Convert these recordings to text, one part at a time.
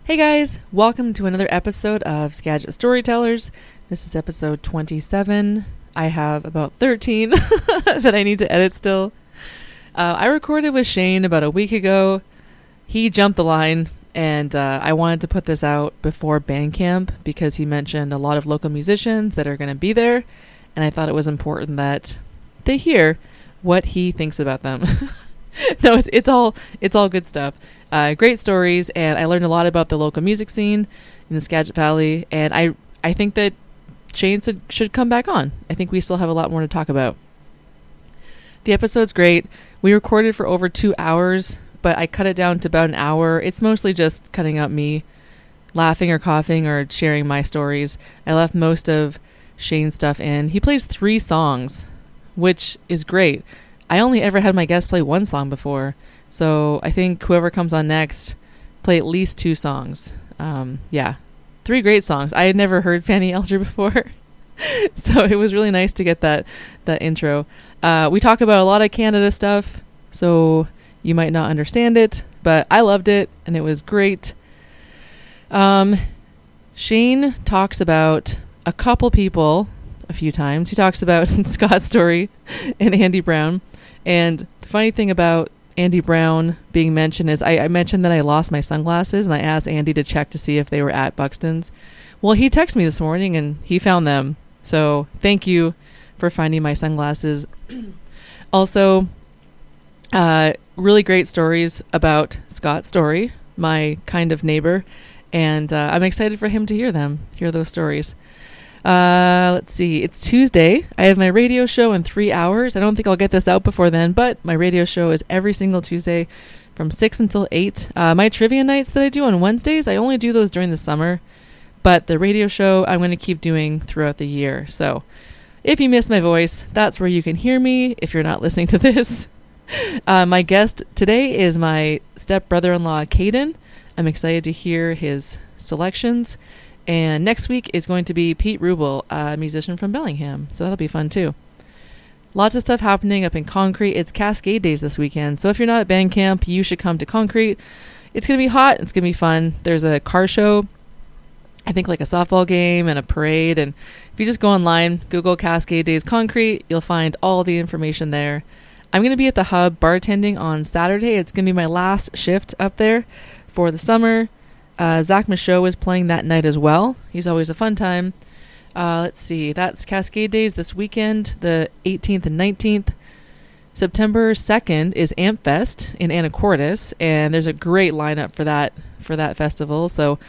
Hey guys, welcome to another episode of Skagit Storytellers. This is episode 27. I have about 13 that I need to edit still. I recorded with Shane about a week ago. He jumped the line, and I wanted to put this out before Bandcamp because he mentioned a lot of local musicians that are going to be there, and I thought it was important that they hear what he thinks about them. No, it's all good stuff. Great stories, and I learned a lot about the local music scene in the Skagit Valley, and I think that Shane should come back on. I think we still have a lot more to talk about. The episode's great. We recorded for over 2 hours, but I cut it down to about an hour. It's mostly just cutting out me laughing or coughing or sharing my stories. I left most of Shane's stuff in. He plays 3 songs, which is great. I only ever had my guests play 1 song before, so I think whoever comes on next play at least 2 songs. 3 great songs. I had never heard Fanny Elger before, so it was really nice to get that intro. We talk about a lot of Canada stuff, so you might not understand it, but I loved it, and it was great. Shane talks about a couple people a few times. He talks about Scott Story and Andy Brown. And the funny thing about Andy Brown being mentioned is I mentioned that I lost my sunglasses, and I asked Andy to check to see if they were at Buxton's. Well, he texted me this morning and he found them. So thank you for finding my sunglasses. Also, really great stories about Scott Story, my kind of neighbor. And I'm excited for him to hear those stories. Let's see. It's Tuesday. I have my radio show in 3 hours. I don't think I'll get this out before then, but my radio show is every single Tuesday from 6 until 8. My trivia nights that I do on Wednesdays, I only do those during the summer, but the radio show I'm going to keep doing throughout the year. So if you miss my voice, that's where you can hear me if you're not listening to this. My guest today is my step-brother-in-law, Caden. I'm excited to hear his selections. And next week is going to be Pete Rubel, a musician from Bellingham. So that'll be fun too. Lots of stuff happening up in Concrete. It's Cascade Days this weekend. So if you're not at band camp, you should come to Concrete. It's going to be hot. It's going to be fun. There's a car show, I think like a softball game and a parade. And if you just go online, Google Cascade Days Concrete, you'll find all the information there. I'm going to be at the Hub bartending on Saturday. It's going to be my last shift up there for the summer. Zach Michaud is playing that night as well. He's always a fun time. Let's see. That's Cascade Days this weekend, the 18th and 19th. September 2nd is Amp Fest in Anacortes, and there's a great lineup for that festival. So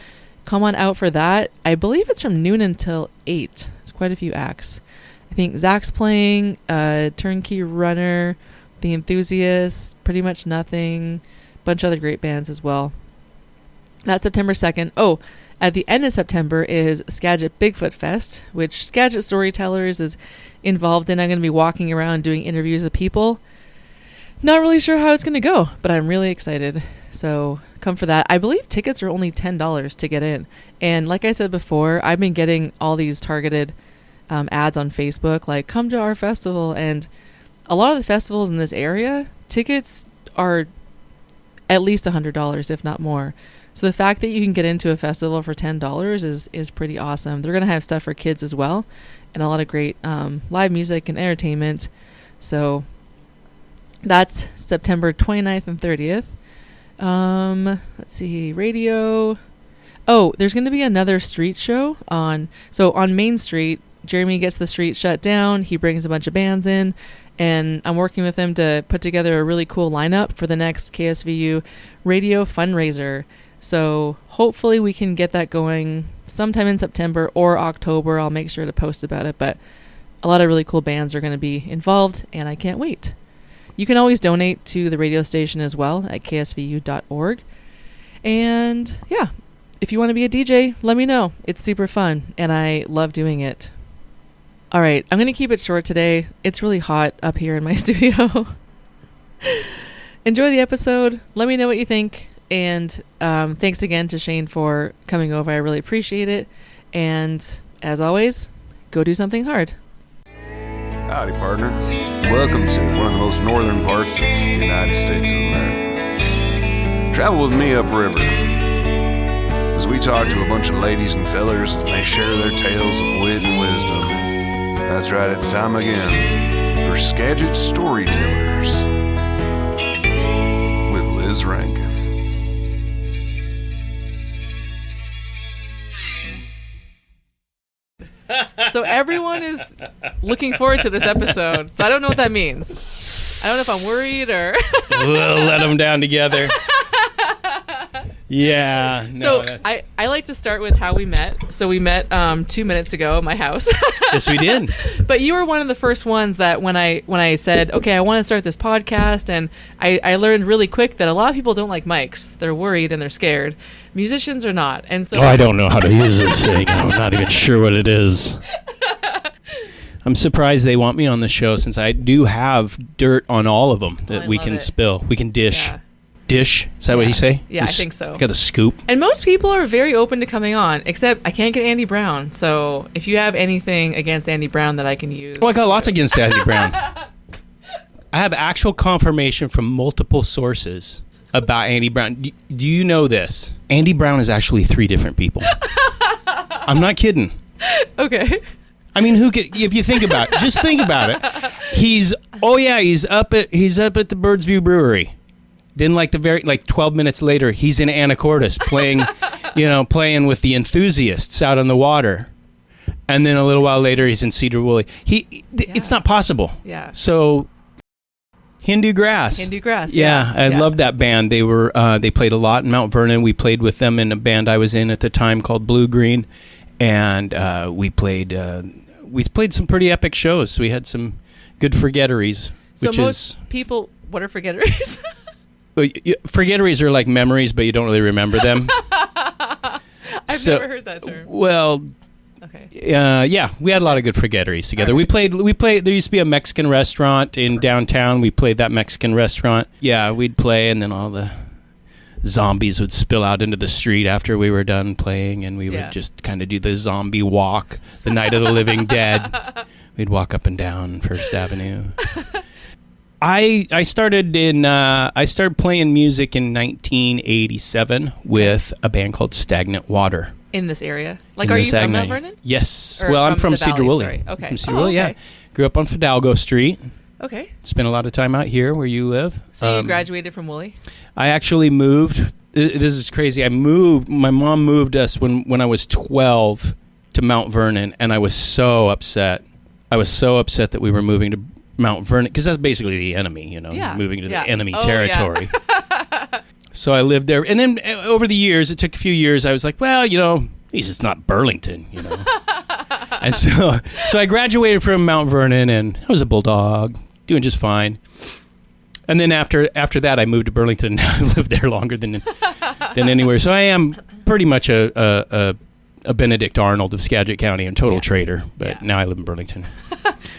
come on out for that. I believe it's from noon until 8. There's quite a few acts. I think Zach's playing, Turnkey Runner, The Enthusiasts, Pretty Much Nothing, a bunch of other great bands as well. That's September 2nd. Oh, at the end of September is Skagit Bigfoot Fest, which Skagit Storytellers is involved in. I'm going to be walking around doing interviews with people. Not really sure how it's going to go, but I'm really excited. So come for that. I believe tickets are only $10 to get in. And like I said before, I've been getting all these targeted ads on Facebook, like come to our festival. And a lot of the festivals in this area, tickets are at least $100, if not more. So the fact that you can get into a festival for $10 is pretty awesome. They're going to have stuff for kids as well, and a lot of great live music and entertainment. So that's September 29th and 30th. Let's see, radio. Oh, there's going to be another street show on Main Street. Jeremy gets the street shut down. He brings a bunch of bands in, and I'm working with him to put together a really cool lineup for the next KSVU radio fundraiser. So hopefully we can get that going sometime in September or October. I'll make sure to post about it, but a lot of really cool bands are going to be involved, and I can't wait. You can always donate to the radio station as well at ksvu.org. And yeah, if you want to be a DJ, let me know. It's super fun, and I love doing it. All right, I'm going to keep it short today. It's really hot up here in my studio. Enjoy the episode. Let me know what you think. And thanks again to Shane for coming over. I really appreciate it. And as always, go do something hard. Howdy, partner. Welcome to one of the most northern parts of the United States of America. Travel with me upriver. as we talk to a bunch of ladies and fellers and they share their tales of wit and wisdom. That's right, it's time again for Skagit Storytellers with Liz Rankin. So everyone is looking forward to this episode. So I don't know what that means. I don't know if I'm worried or... We'll let them down together. Yeah. No, so I like to start with how we met. So we met 2 minutes ago at my house. Yes, we did. But you were one of the first ones that when I said, okay, I want to start this podcast, and I learned really quick that a lot of people don't like mics. They're worried and they're scared. Musicians are not. And so I don't know how to use this thing. I'm not even sure what it is. I'm surprised they want me on the show since I do have dirt on all of them that we can spill. We can dish. Yeah. Dish? Is that what you say? Yeah, I think so. I got the scoop. And most people are very open to coming on, except I can't get Andy Brown. So if you have anything against Andy Brown that I can use. Well, I got lots against Andy Brown. I have actual confirmation from multiple sources about Andy Brown. Do you know this? Andy Brown is actually 3 different people. I'm not kidding. Okay. I mean, who could? If you think about it, just think about it. He's up at the Birds View Brewery. Then, 12 minutes later, he's in Anacortes playing with the enthusiasts out on the water. And then a little while later, he's in Cedar Woolley. It's not possible. Yeah. So, Hindu Grass. Yeah, I love that band. They were they played a lot in Mount Vernon. We played with them in a band I was in at the time called Blue Green, and we played some pretty epic shows. We had some good forgetteries. So people, what are forgetteries? Forgetteries are like memories, but you don't really remember them. I've never heard that term. Well, okay. Yeah, we had a lot of good forgetteries together. Right. We played. There used to be a Mexican restaurant in downtown. We played that Mexican restaurant. Yeah, we'd play, and then all the zombies would spill out into the street after we were done playing, and we would just kind of do the zombie walk, the Night of the Living Dead. We'd walk up and down First Avenue. I started playing music in 1987 with a band called Stagnant Water. In this area? Are you from Mount Vernon? Yes. Or I'm from Cedar Woolley. Sorry. Okay. From Cedar Woolley, yeah. Grew up on Fidalgo Street. Okay. Spent a lot of time out here where you live. So you graduated from Woolley? I actually moved. This is crazy. My mom moved us when I was 12 to Mount Vernon, and I was so upset. I was so upset that we were moving to Mount Vernon, because that's basically the enemy, moving to the enemy territory. Yeah. So I lived there. And then over the years, it took a few years, I was like, well, at least it's not Burlington, And so I graduated from Mount Vernon, and I was a bulldog, doing just fine. And then after that, I moved to Burlington, and now I've lived there longer than anywhere. So I am pretty much a Benedict Arnold of Skagit County and total traitor, but now I live in Burlington.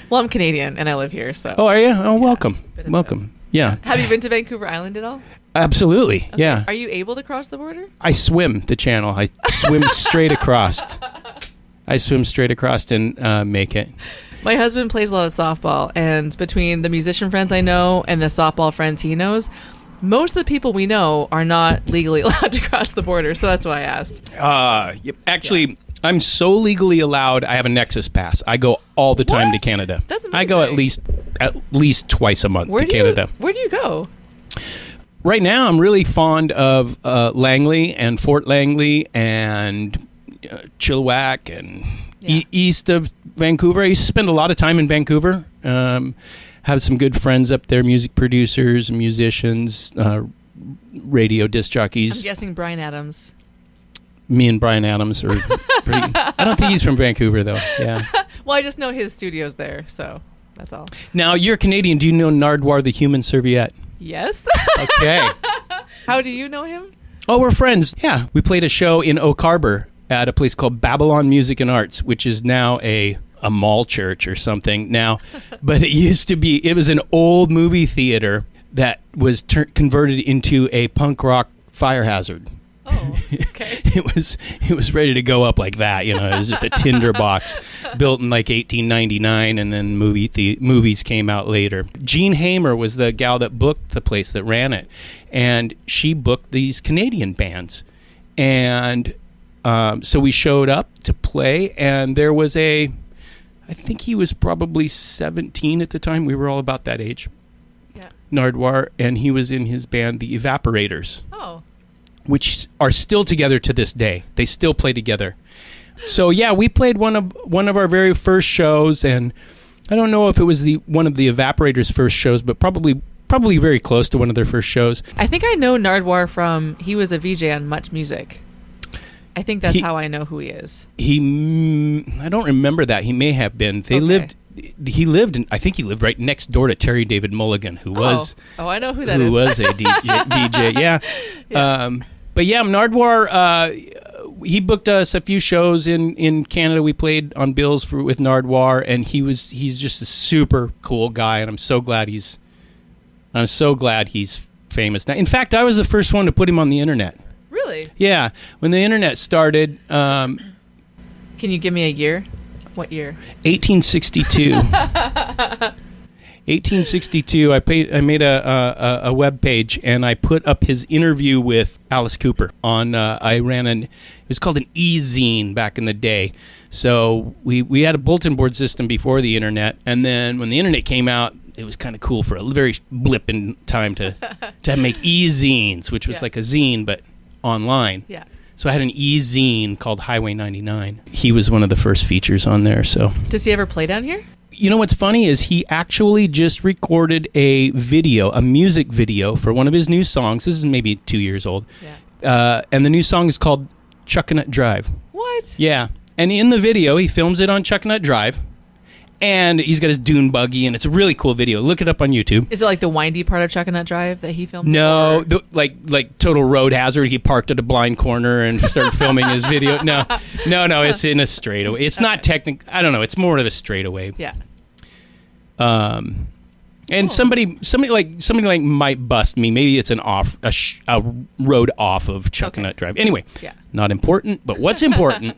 Well, I'm Canadian, and I live here, so... Oh, are you? Oh, welcome. Welcome. Yeah. Have you been to Vancouver Island at all? Absolutely, okay. Yeah. Are you able to cross the border? I swim the channel. I swim straight across. And make it. My husband plays a lot of softball, and between the musician friends I know and the softball friends he knows, most of the people we know are not legally allowed to cross the border, so that's why I asked. Actually, I'm so legally allowed, I have a Nexus pass. I go all the time to Canada. That's amazing. I go at least twice a month to Canada. Where do you go? Right now, I'm really fond of Langley and Fort Langley and Chilliwack and east of Vancouver. I used to spend a lot of time in Vancouver. Have some good friends up there, music producers, musicians, radio disc jockeys. I'm guessing Bryan Adams. Me and Bryan Adams are pretty... I don't think he's from Vancouver, though. Yeah. Well, I just know his studio's there, so that's all. Now, you're Canadian. Do you know Nardwuar the Human Serviette? Yes. Okay. How do you know him? Oh, we're friends. Yeah. We played a show in Oak Harbor at a place called Babylon Music and Arts, which is now a mall church or something now. But it was an old movie theater that was converted into a punk rock fire hazard. Oh, okay. It was ready to go up like that, It was just a tinder box built in 1899, and then movies came out later. Jean Hamer was the gal that booked the place, that ran it, and she booked these Canadian bands. And So we showed up to play, and there was I think he was probably 17 at the time. We were all about that age. Yeah. Nardwar, and he was in his band, the Evaporators. Oh. Which are still together to this day. They still play together. So yeah, we played one of our very first shows, and I don't know if it was one of the Evaporators' first shows, but probably very close to one of their first shows. I think I know Nardwar from, he was a VJ on Much Music. I think that's how I know who he is. I don't remember that. He may have been. He lived I think he lived right next door to Terry David Mulligan, who was... Oh, I know who that is. Who was a DJ, yeah. Yeah. But yeah, Nardwar, he booked us a few shows in Canada. We played on bills with Nardwar, and he's just a super cool guy, and I'm so glad he's famous now. In fact, I was the first one to put him on the internet. Really? Yeah. When the internet started... Can you give me a year? What year? 1862. 1862. I made a web page, and I put up his interview with Alice Cooper on. I ran it was called an e-zine back in the day. So we had a bulletin board system before the internet, and then when the internet came out, it was kind of cool for a very blip in time to make e-zines, which was like a zine but online. Yeah. So I had an e-zine called Highway 99. He was one of the first features on there. So does he ever play down here? You know what's funny is he actually just recorded a music video for one of his new songs. This is maybe 2 years old. Yeah. And the new song is called Chuckanut Drive. What? Yeah. And in the video, he films it on Chuckanut Drive. And he's got his dune buggy, and it's a really cool video. Look it up on YouTube. Is it like the windy part of Chuckanut Drive that he filmed? No, like Total Road Hazard. He parked at a blind corner and started filming his video. No, it's in a straightaway. It's not technical. I don't know. It's more of a straightaway. Yeah. And somebody like might bust me. Maybe it's a road off of Chuckanut Drive. Anyway, not important. But what's important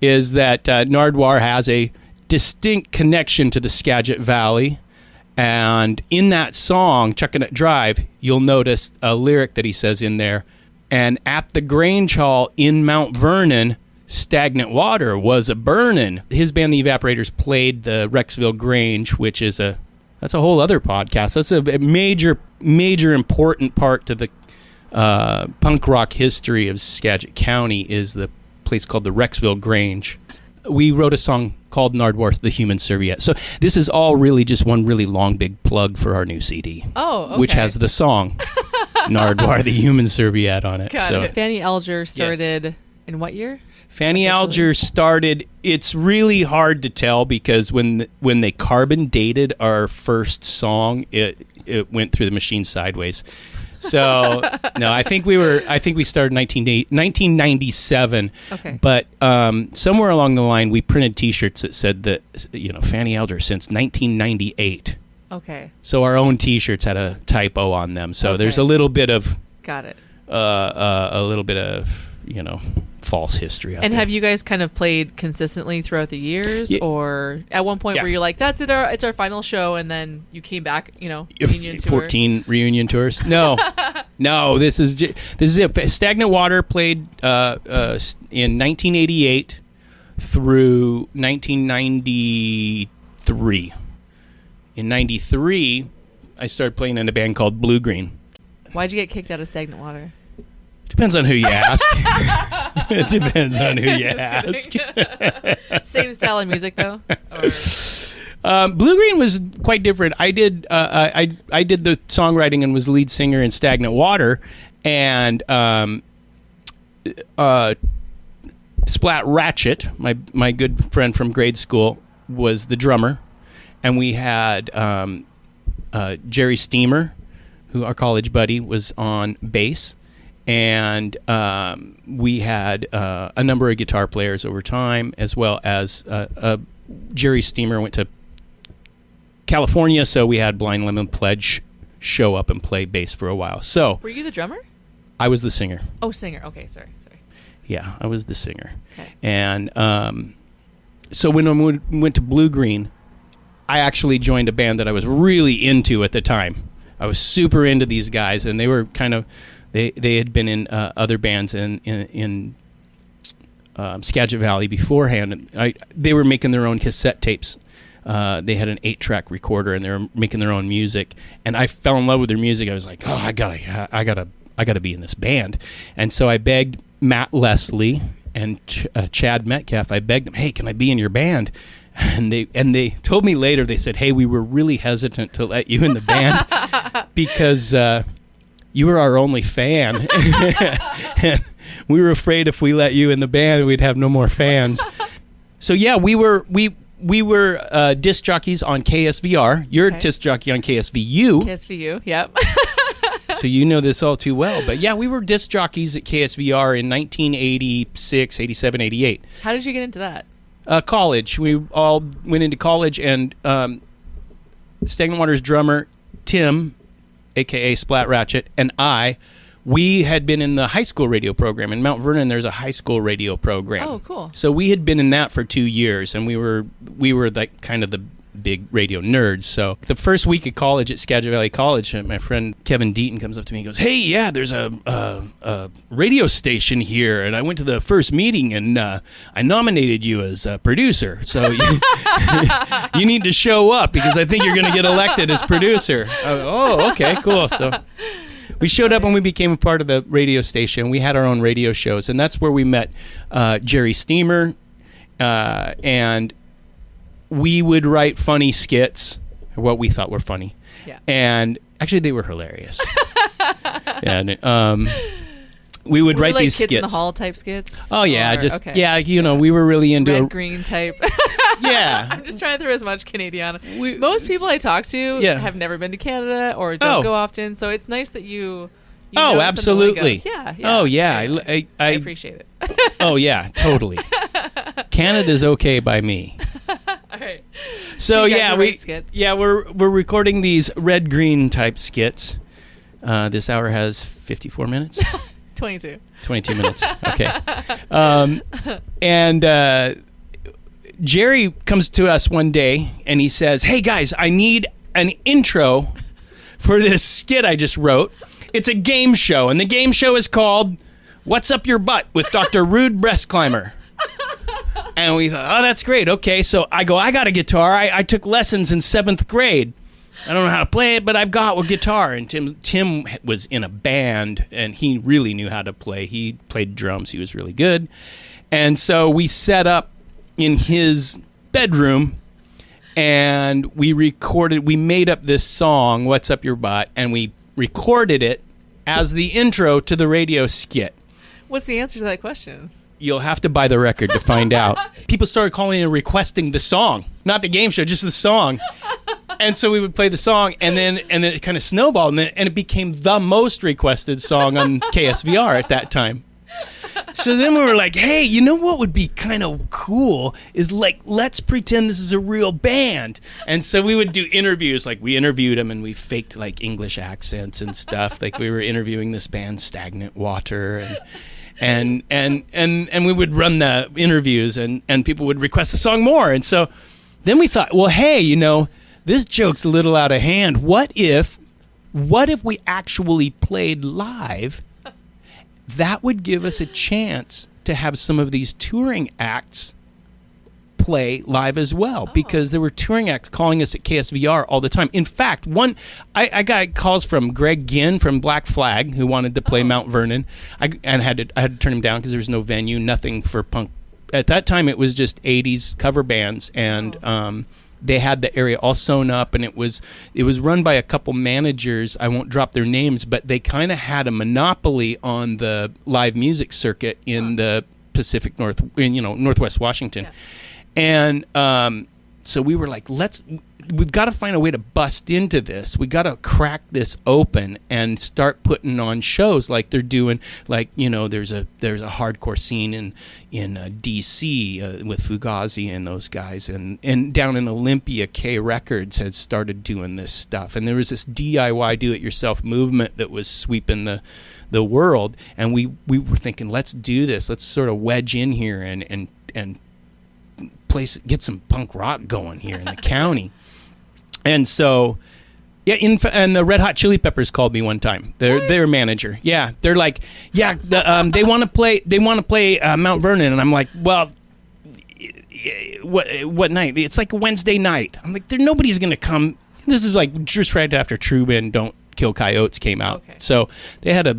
is that Nardwar has a distinct connection to the Skagit Valley, and in that song Chuckanut Drive, you'll notice a lyric that he says in there, and at the Grange Hall in Mount Vernon, stagnant water was a burnin'. His band, the Evaporators, played the Rexville Grange, which is that's a whole other podcast. That's a major important part to the punk rock history of Skagit County is the place called the Rexville Grange. We wrote a song called Nardwar, the Human Serviette. So this is all really just one really long, big plug for our new CD. Oh, okay. Which has the song Nardwar, the Human Serviette on it. Got it. Fanny Alger started in what year? Fanny Alger started, it's really hard to tell because when they carbon dated our first song, it went through the machine sideways. So no, I think we started 1997. Okay. But somewhere along the line, we printed T-shirts that said that Fanny Alger since 1998. Okay. So our own T-shirts had a typo on them. So there's a little bit of got it. A little bit of false history out and there. have you guys kind of played consistently throughout the years, or at one point were you like, that's it, it's our final show, and then you came back, reunion 14 reunion tours? No, no. This is it. Stagnant Water played in 1988 through 1993. In 93, I started playing in a band called Blue Green. Why'd you get kicked out of Stagnant Water? Depends on who you ask. It depends on who you ask. Same style of music, though? Or? Blue Green was quite different. I did I did the songwriting and was lead singer in Stagnant Water, and Splat Ratchet, my good friend from grade school, was the drummer, and we had Jerry Steamer, who our college buddy, was on bass. And we had a number of guitar players over time, as well as Jerry Steamer went to California, so we had Blind Lemon Pledge show up and play bass for a while. So, were you the drummer? I was the singer. Oh, singer. Okay, sorry. Yeah, I was the singer. Okay. And so when I went to Blue Green, I actually joined a band that I was really into at the time. I was super into these guys, and they were kind of... They had been in other bands in Skagit Valley beforehand. And they were making their own cassette tapes. They had an 8-track recorder, and they were making their own music. And I fell in love with their music. I was like, oh, I gotta be in this band. And so I begged Matt Leslie and Chad Metcalf. I begged them, hey, can I be in your band? And they told me later, they said, hey, we were really hesitant to let you in the band because you were our only fan. And we were afraid if we let you in the band, we'd have no more fans. So yeah, we were disc jockeys on KSVR. You're a disc jockey on KSVU. KSVU, yep. So you know this all too well. But yeah, we were disc jockeys at KSVR in 1986, 87, 88. How did you get into that? College. We all went into college, and Stagnant Water's drummer, Tim, a.k.a. Splat Ratchet, and we had been in the high school radio program. In Mount Vernon, there's a high school radio program. Oh, cool. So we had been in that for 2 years, and we were like kind of the big radio nerds. So the first week of college at Skagit Valley College, my friend Kevin Deaton comes up to me and goes, hey, yeah, there's a radio station here, and I went to the first meeting, and I nominated you as a producer. So you need to show up because I think you're going to get elected as producer. Oh, okay, cool. So we showed up and we became a part of the radio station. We had our own radio shows, and that's where we met Jerry Steamer, and we would write funny skits, or what we thought were funny. Yeah. And actually, they were hilarious. And we would write like these Kids skits. in the Hall type skits? Oh, yeah. Okay. We were really into red, green type. Yeah. I'm just trying to throw as much Canadian. Most people I talk to have never been to Canada or don't go often, so it's nice that you know absolutely. Yeah. Oh, yeah. I appreciate it. Oh, yeah, totally. Canada's okay by me. All right. So yeah, skits. we're recording these red green type skits. This hour has 54 minutes. 22 minutes. Okay. And Jerry comes to us one day and he says, "Hey guys, I need an intro for this skit I just wrote. It's a game show, and the game show is called What's Up Your Butt with Dr. Rude Breast Climber." And we thought, oh, that's great. Okay, so I got a guitar. I took lessons in 7th grade. I don't know how to play it, but I've got a guitar. And Tim was in a band, and he really knew how to play. He played drums. He was really good. And so we set up in his bedroom, and we made up this song, What's Up Your Butt, and we recorded it as the intro to the radio skit. What's the answer to that question? You'll have to buy the record to find out. People started calling and requesting the song, not the game show, just the song. And so we would play the song, and then it kind of snowballed, and it became the most requested song on KSVR at that time. So then we were like, hey, you know what would be kind of cool is like, let's pretend this is a real band. And so we would do interviews, like we interviewed them and we faked like English accents and stuff. Like we were interviewing this band, Stagnant Water, and we would run the interviews and people would request the song more. And so then we thought, well, hey, this joke's a little out of hand. What if we actually played live? That would give us a chance to have some of these touring acts play live as well, because there were touring acts calling us at KSVR all the time. In fact, I got calls from Greg Ginn from Black Flag who wanted to play Mount Vernon. I had to turn him down because there was no venue, nothing for punk. At that time, it was just 80s cover bands, and they had the area all sewn up, and it was run by a couple managers. I won't drop their names, but they kind of had a monopoly on the live music circuit in the Pacific Northwest Washington. Yeah. And so we were like, we've got to find a way to bust into this. We got to crack this open and start putting on shows like they're doing. Like, there's a hardcore scene in DC with Fugazi and those guys, and down in Olympia, K Records had started doing this stuff, and there was this DIY do-it-yourself movement that was sweeping the world, and we were thinking, let's do this. Let's sort of wedge in here and get some punk rock going here in the county. And so Yeah, and the Red Hot Chili Peppers called me one time. Their manager. Yeah, they're like, they want to play. They want to play Mount Vernon, and I'm like, well, what night? It's like a Wednesday night. I'm like, nobody's gonna come. This is like just right after Truman Don't Kill Coyotes came out. Okay. So they had a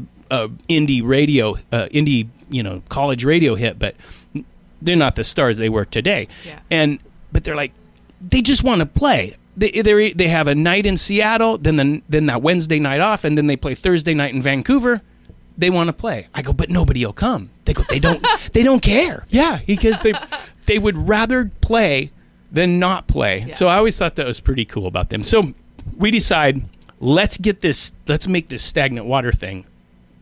indie radio, college radio hit, but they're not the stars they were today. Yeah. But they're like, they just want to play. They have a night in Seattle, then that Wednesday night off, and then they play Thursday night in Vancouver. They want to play. I go, but nobody will come. They go, they don't care. Yeah, because they would rather play than not play. Yeah. So I always thought that was pretty cool about them. So we decide, let's make this stagnant water thing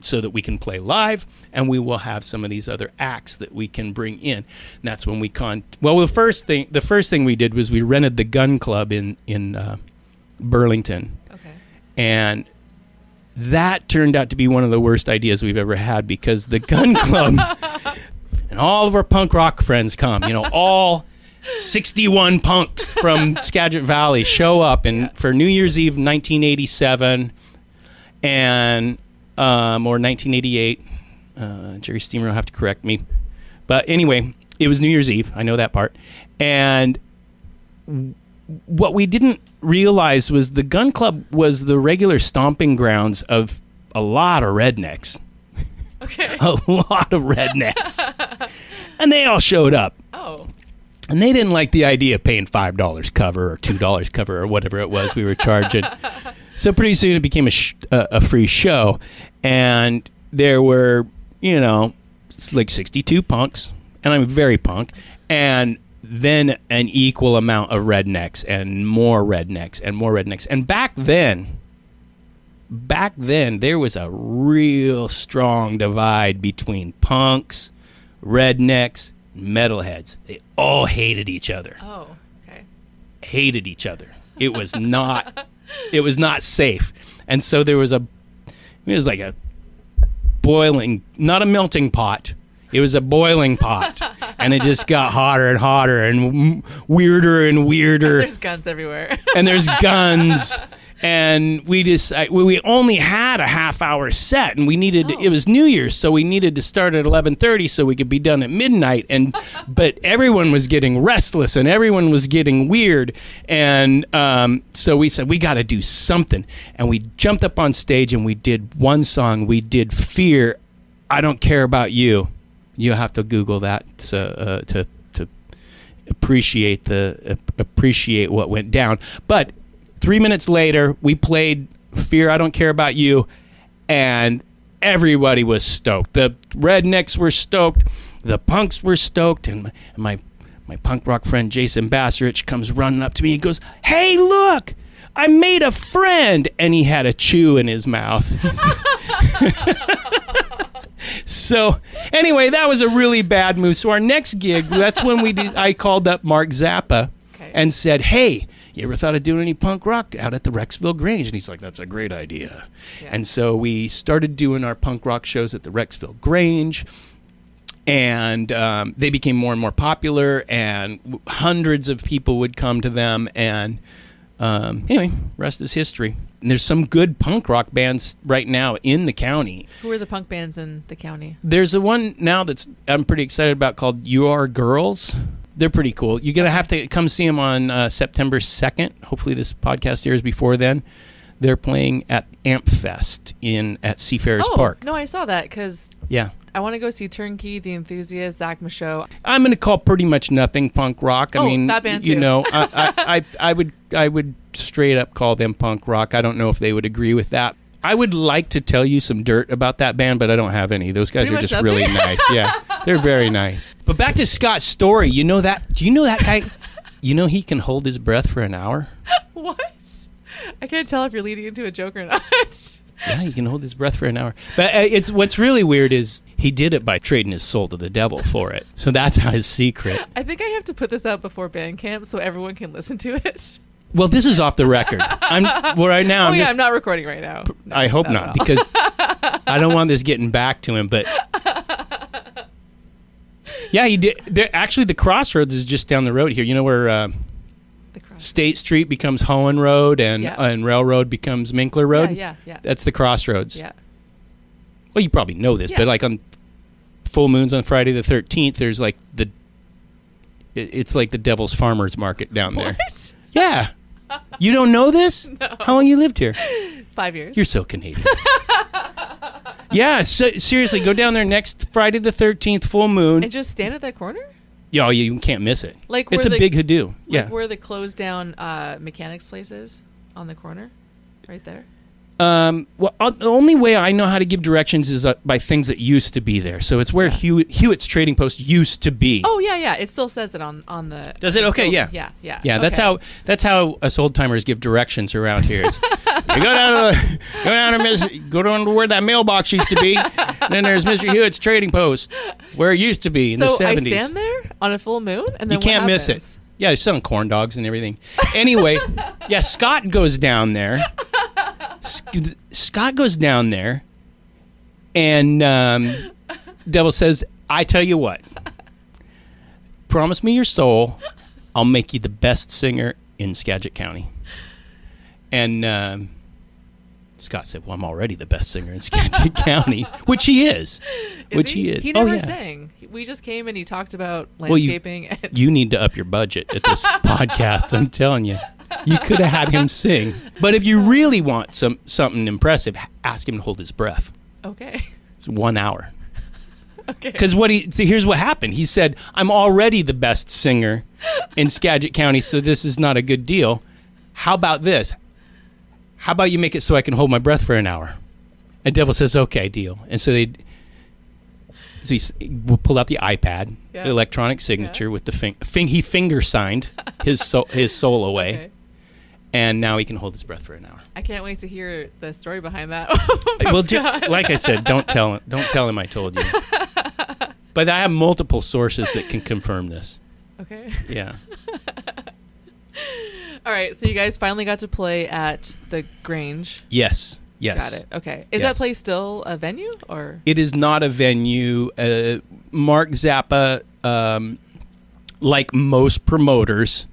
so that we can play live, and we will have some of these other acts that we can bring in. And that's when we the first thing we did was we rented the Gun Club in Burlington. Okay. And that turned out to be one of the worst ideas we've ever had, because the Gun Club and all of our punk rock friends come, all 61 punks from Skagit Valley show up for New Year's Eve 1987 and or 1988. Jerry Steamer will have to correct me. But anyway, it was New Year's Eve. I know that part. And what we didn't realize was the Gun Club was the regular stomping grounds of a lot of rednecks. Okay. A lot of rednecks. And they all showed up. Oh. And they didn't like the idea of paying $5 cover or $2 cover or whatever it was we were charging. So pretty soon it became a free show. And there were, like 62 punks. And I'm very punk. And then an equal amount of rednecks and more rednecks and more rednecks. And back then, there was a real strong divide between punks, rednecks, metalheads. They all hated each other. Oh, okay. Hated each other. It was not safe. And so it was like a boiling, not a melting pot. It was a boiling pot. And it just got hotter and hotter and weirder and weirder. And there's guns everywhere. And there's guns. And we only had a half-hour set, and it was New Year's, so we needed to start at 11:30 so we could be done at midnight. But everyone was getting restless, and everyone was getting weird, and so we said we got to do something. And we jumped up on stage and we did one song. We did "Fear, I Don't Care About You." You have to Google that to appreciate what went down, but. 3 minutes later, we played "Fear, I Don't Care About You," and everybody was stoked. The rednecks were stoked. The punks were stoked. And my punk rock friend, Jason Bassarich, comes running up to me. He goes, "Hey, look, I made a friend." And he had a chew in his mouth. So, anyway, that was a really bad move. So our next gig, that's when I called up Mark Zappa and said, "Hey, you ever thought of doing any punk rock out at the Rexville Grange?" And he's like, "That's a great idea." Yeah. And so we started doing our punk rock shows at the Rexville Grange, and they became more and more popular, and hundreds of people would come to them. And anyway, rest is history. And there's some good punk rock bands right now in the county. Who are the punk bands in the county? There's a one now I'm pretty excited about called "You Are Girls." They're pretty cool. You're going to have to come see them on September 2nd. Hopefully this podcast airs before then. They're playing at Amp Fest at Seafarers Park. No, I saw that because I want to go see Turnkey, The Enthusiast, Zach Michaud. I'm going to call pretty much nothing punk rock. I mean, that band too. I would straight up call them punk rock. I don't know if they would agree with that. I would like to tell you some dirt about that band, but I don't have any. Those guys are just really nice. Yeah, they're very nice. But back to Scott's story. Do you know that guy? He can hold his breath for an hour? What? I can't tell if you're leading into a joke or not. Yeah, he can hold his breath for an hour. But what's really weird is he did it by trading his soul to the devil for it. So that's his secret. I think I have to put this out before Bandcamp so everyone can listen to it. Well, this is off the record. I'm not recording right now. No, I hope not, because I don't want this getting back to him. But yeah, he did. Actually, the Crossroads is just down the road here. You know where State Street becomes Hohen Road, and Railroad becomes Minkler Road. Yeah. That's the crossroads. Yeah. Well, you probably know this, but like on full moons on Friday the 13th, there's like it's like the Devil's Farmers Market down there. What? Yeah. You don't know this? No. How long you lived here? 5 years. You're so Canadian. Yeah, seriously, go down there next Friday the 13th, full moon. And just stand at that corner? Yeah, you can't miss it. Like it's a big hoodoo. Like where the closed down mechanics place is on the corner? Right there? Well, the only way I know how to give directions is by things that used to be there. So it's where Hewitt's Trading Post used to be. Oh yeah. It still says it on the. Does it? Okay, yeah. Yeah. Okay. That's how us old timers give directions around here. It's, you go down to where that mailbox used to be. And then there's Mr. Hewitt's Trading Post, where it used to be in the 70s. So I stand there on a full moon, and then you can't miss it. Yeah, they're selling corn dogs and everything. Anyway, Scott goes down there. Scott goes down there, and Devil says, I tell you what, promise me your soul, I'll make you the best singer in Skagit County. And Scott said, well, I'm already the best singer in Skagit County, which he is. He is. He never sang. We just came and he talked about landscaping. Well, you need to up your budget at this podcast, I'm telling you. You could have had him sing. But if you really want something impressive, ask him to hold his breath. Okay. It's 1 hour. Okay. Because here's what happened. He said, I'm already the best singer in Skagit County, so this is not a good deal. How about this? How about you make it so I can hold my breath for an hour? And Devil says, okay, deal. And so he pulled out the iPad, the electronic signature with the he finger signed his soul away. Okay. And now he can hold his breath for an hour. I can't wait to hear the story behind that. Well, like I said, don't tell him I told you. But I have multiple sources that can confirm this. Okay. Yeah. All right. So you guys finally got to play at the Grange. Yes. Got it. Okay. Is that place still a venue or? It is not a venue. Mark Zappa, like most promoters,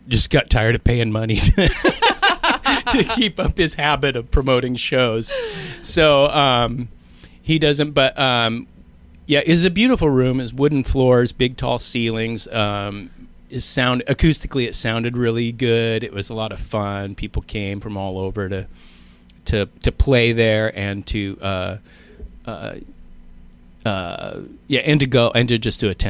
just got tired of paying money to keep up his habit of promoting shows. So he doesn't, but it's a beautiful room. It's wooden floors, big tall ceilings. Acoustically it sounded really good. It was a lot of fun. People came from all over to play there and to attend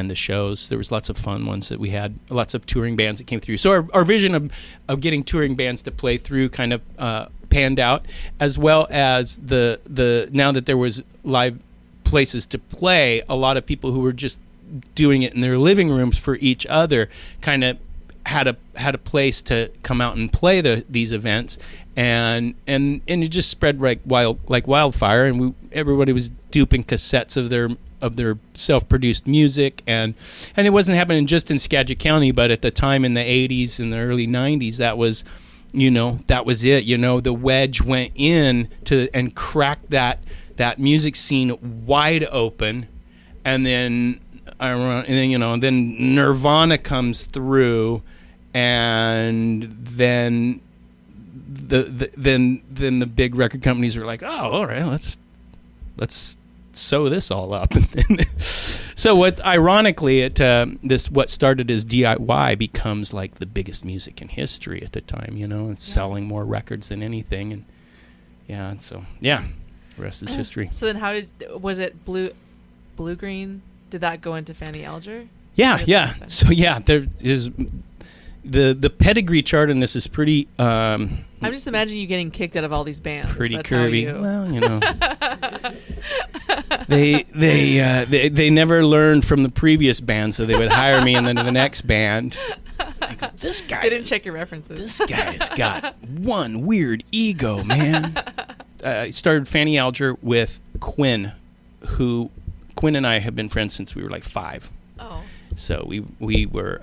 the shows. There was lots of fun ones that we had, lots of touring bands that came through. So our vision of getting touring bands to play through kind of panned out, as well as the now that there was live places to play, a lot of people who were just doing it in their living rooms for each other kind of had a place to come out and play these events, and it just spread like wildfire, and everybody was duping cassettes of their self-produced music, and it wasn't happening just in Skagit County, but at the time in the 80s and the early 90s, that was it. The wedge went in and cracked that music scene wide open, and then Nirvana comes through, and then the big record companies are like, oh, all right, let's sew this all up. So what ironically what started as DIY becomes like the biggest music in history at the time, it's selling more records than anything, and the rest is history. So then was it Blue Green? Did that go into Fanny Alger? Yeah. So there is the pedigree chart in this is pretty. I'm just imagining you getting kicked out of all these bands. Pretty curvy. Well, they never learned from the previous band, so they would hire me and then the next band. I go, this guy. They didn't check your references. This guy's got one weird ego, man. I started Fanny Alger with Quinn and I have been friends since we were like 5. Oh. So we were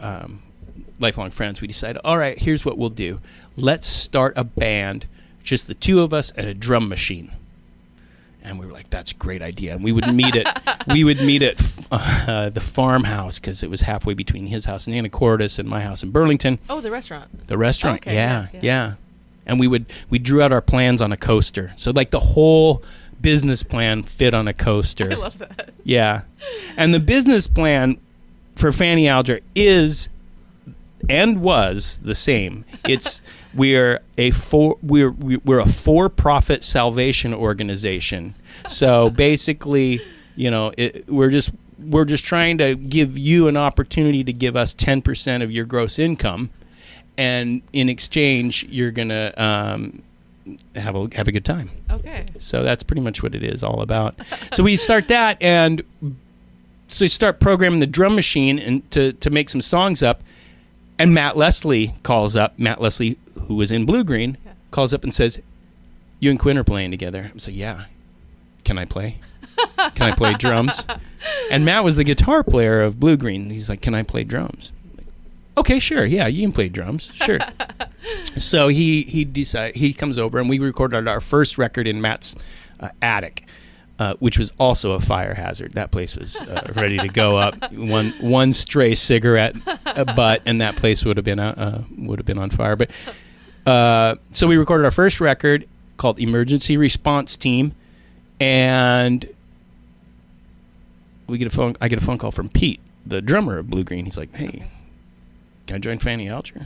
lifelong friends. We decided, all right, here's what we'll do. Let's start a band, just the two of us and a drum machine. And we were like, that's a great idea. And we would meet at the farmhouse because it was halfway between his house in Anacortes and my house in Burlington. Oh, the restaurant. The restaurant, okay, yeah. And we drew out our plans on a coaster. So like the whole business plan fit on a coaster. I love that. Yeah. And the business plan for Fanny Alger is and was the same. It's we're a for-profit salvation organization. So basically, we're just trying to give you an opportunity to give us 10% of your gross income, and in exchange, you're gonna have a good time. Okay. So that's pretty much what it is all about. So we start that, and so we start programming the drum machine and to make some songs up. And Matt Leslie calls up. Matt Leslie, who was in Blue Green, calls up and says, "You and Quinn are playing together." I said, "Yeah." "Can I play? Can I play drums?" And Matt was the guitar player of Blue Green. He's like, "Can I play drums?" I'm like, "Okay, sure. Yeah, you can play drums. Sure." So he comes over, and we recorded our first record in Matt's attic. Which was also a fire hazard. That place was ready to go up. One stray cigarette butt, and that place would have been on fire. But so we recorded our first record called Emergency Response Team, and I get a phone call from Pete, the drummer of Blue Green. He's like, "Hey, can I join Fanny Alger?"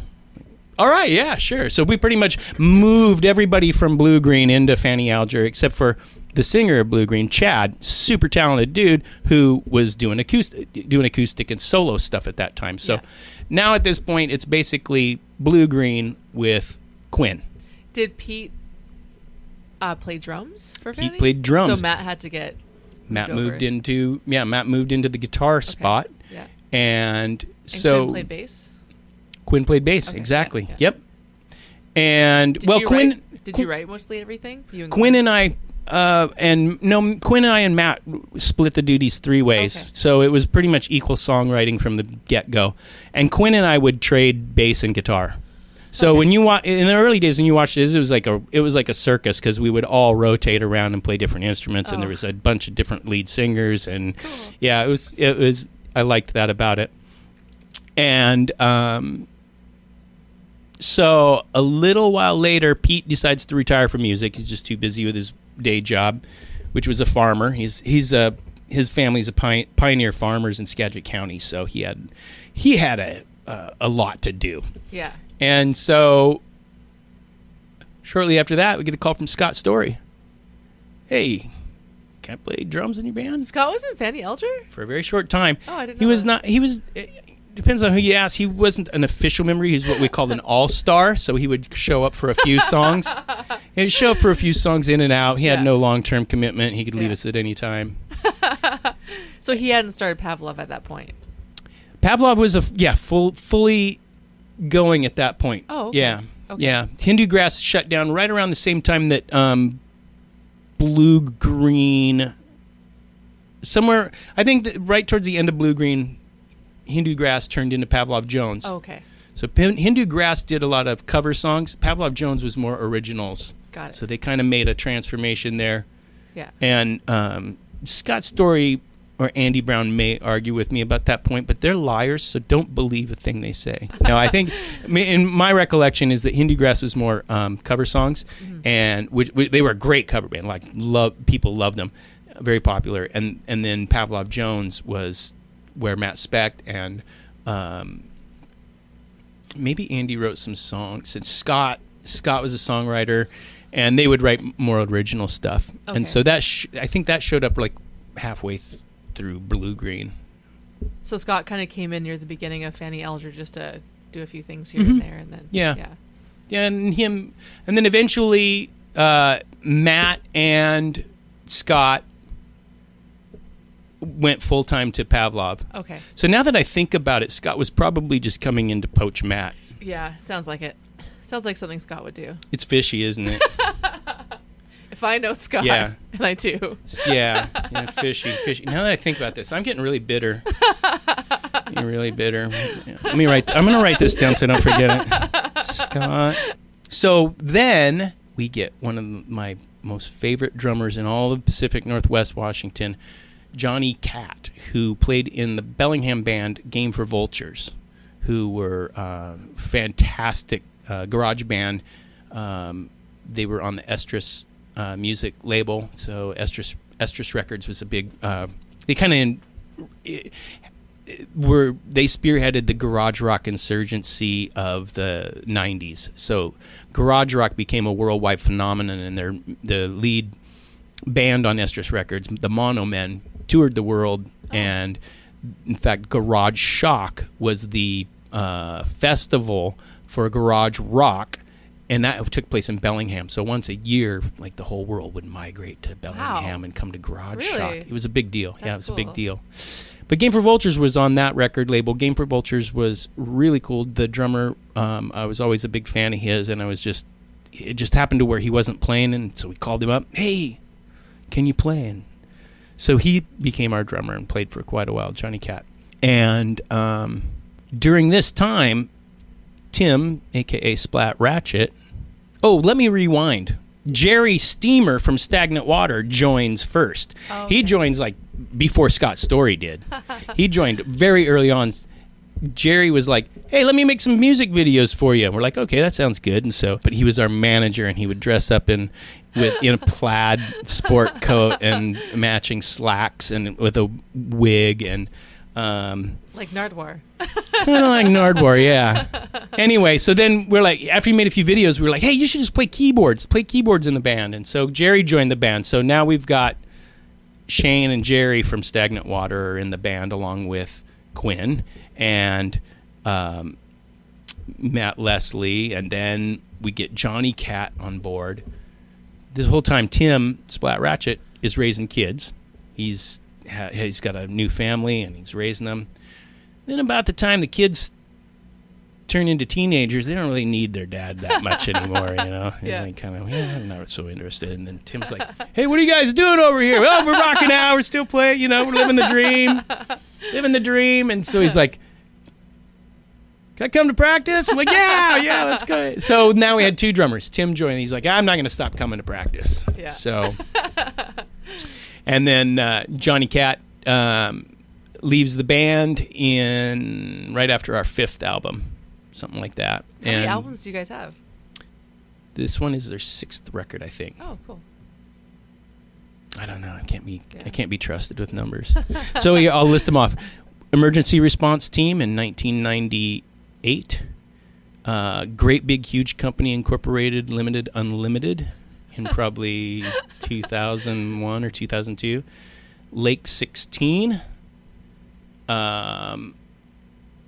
All right, yeah, sure. So we pretty much moved everybody from Blue Green into Fanny Alger, except for the singer of Blue Green, Chad, super talented dude who was doing acoustic and solo stuff at that time. So now at this point, it's basically Blue Green with Quinn. Did Pete play drums for Fanny? He played drums. So Matt had to get Matt moved into the guitar spot. Yeah. And so Quinn played bass? Quinn played bass, okay, exactly. Yeah. Yep. And Quinn. Did you write mostly everything? Quinn and I. Quinn and I and Matt split the duties 3 ways. Okay. So it was pretty much equal songwriting from the get-go. And Quinn and I would trade bass and guitar. So when you in the early days when you watched this, it was like a circus because we would all rotate around and play different instruments, and there was a bunch of different lead singers, and it was I liked that about it. And so a little while later, Pete decides to retire from music. He's just too busy with his day job, which was a farmer. His family's a pioneer farmers in Skagit County, so he had a lot to do. Yeah. And so shortly after that, we get a call from Scott Story. "Hey, can I play drums in your band?" Scott was in Fanny Alger? For a very short time. Oh, I didn't know He was that. not. He was. Depends on who you ask. He wasn't an official member. He was what we called an all-star, so he would show up for a few songs. He'd show up for a few songs in and out. He had no long-term commitment. He could leave us at any time. So he hadn't started Pavlov at that point? Pavlov was fully going at that point. Oh, okay. Yeah. Okay. Yeah. Hindu Grass shut down right around the same time that Blue Green, somewhere, I think that right towards the end of Blue Green, Hindu Grass turned into Pavlov Jones. Oh, okay. So Hindu Grass did a lot of cover songs. Pavlov Jones was more originals. Got it. So they kind of made a transformation there. Yeah. And Scott Story or Andy Brown may argue with me about that point, but they're liars, so don't believe a thing they say. No, I think, in my recollection, is that Hindu Grass was more cover songs, and which they were a great cover band. Like people loved them, very popular. And then Pavlov Jones was where Matt Specht and maybe Andy wrote some songs, and Scott was a songwriter, and they would write more original stuff. Okay. And so that I think that showed up like halfway through Blue Green. So Scott kind of came in near the beginning of Fanny Alger just to do a few things here and there, and then yeah, and then eventually Matt and Scott went full-time to Pavlov. Okay. So now that I think about it, Scott was probably just coming in to poach Matt. Yeah, sounds like it. Sounds like something Scott would do. It's fishy, isn't it? If I know Scott, and I do. Yeah, fishy. Now that I think about this, I'm getting really bitter. I'm going to write this down so I don't forget it. Scott. So then we get one of my most favorite drummers in all of Pacific Northwest Washington, Johnny Catt, who played in the Bellingham band Game for Vultures, who were fantastic garage band. They were on the Estrus music label, so Estrus Records was a big. They kind of they spearheaded the garage rock insurgency of the '90s. So garage rock became a worldwide phenomenon, and the lead band on Estrus Records, the Mono Men, toured the world, and in fact, Garage Shock was the festival for garage rock, and that took place in Bellingham. So once a year, like the whole world would migrate to Bellingham and come to Garage Shock. It was a big deal. It was a big deal. But Game for Vultures was on that record label. Game for Vultures was really cool. The drummer, I was always a big fan of his, and it just happened to where he wasn't playing, and so we called him up. Hey, can you play? And so he became our drummer and played for quite a while, Johnny Catt. And during this time, Tim, a.k.a. Splat Ratchet. Oh, let me rewind. Jerry Steamer from Stagnant Water joins first. Oh, okay. He joins like before Scott Story did. He joined very early on. Jerry was like, hey, let me make some music videos for you. And we're like, okay, that sounds good. And so, but he was our manager, and he would dress up in a plaid sport coat and matching slacks and with a wig and like Nardwuar. Kind of like Nardwuar, yeah. Anyway, so then we're like, after he made a few videos, we were like, hey, you should just play keyboards in the band. And so Jerry joined the band. So now we've got Shane and Jerry from Stagnant Water are in the band, along with Quinn and Matt Leslie, and then we get Johnny Catt on board. This whole time, Tim Splat Ratchet is raising kids. He's got a new family, and he's raising them. Then about the time the kids turn into teenagers, they don't really need their dad that much anymore, you know? Yeah. I'm not so interested. And then Tim's like, hey, what are you guys doing over here? Well, we're rocking out. We're still playing, we're living the dream. Living the dream. And so he's like, can I come to practice? I'm like, yeah, let's go. So now we had two drummers. Tim joined. He's like, I'm not going to stop coming to practice. Yeah. So, and then Johnny Catt leaves the band right after our fifth album, something like that. How many albums do you guys have? This one is their sixth record, I think. Oh, cool. I don't know. I can't be trusted with numbers. So I'll list them off. Emergency Response Team in 1998. Great Big Huge Company Incorporated Limited Unlimited in probably 2001 or 2002. Lake 16. And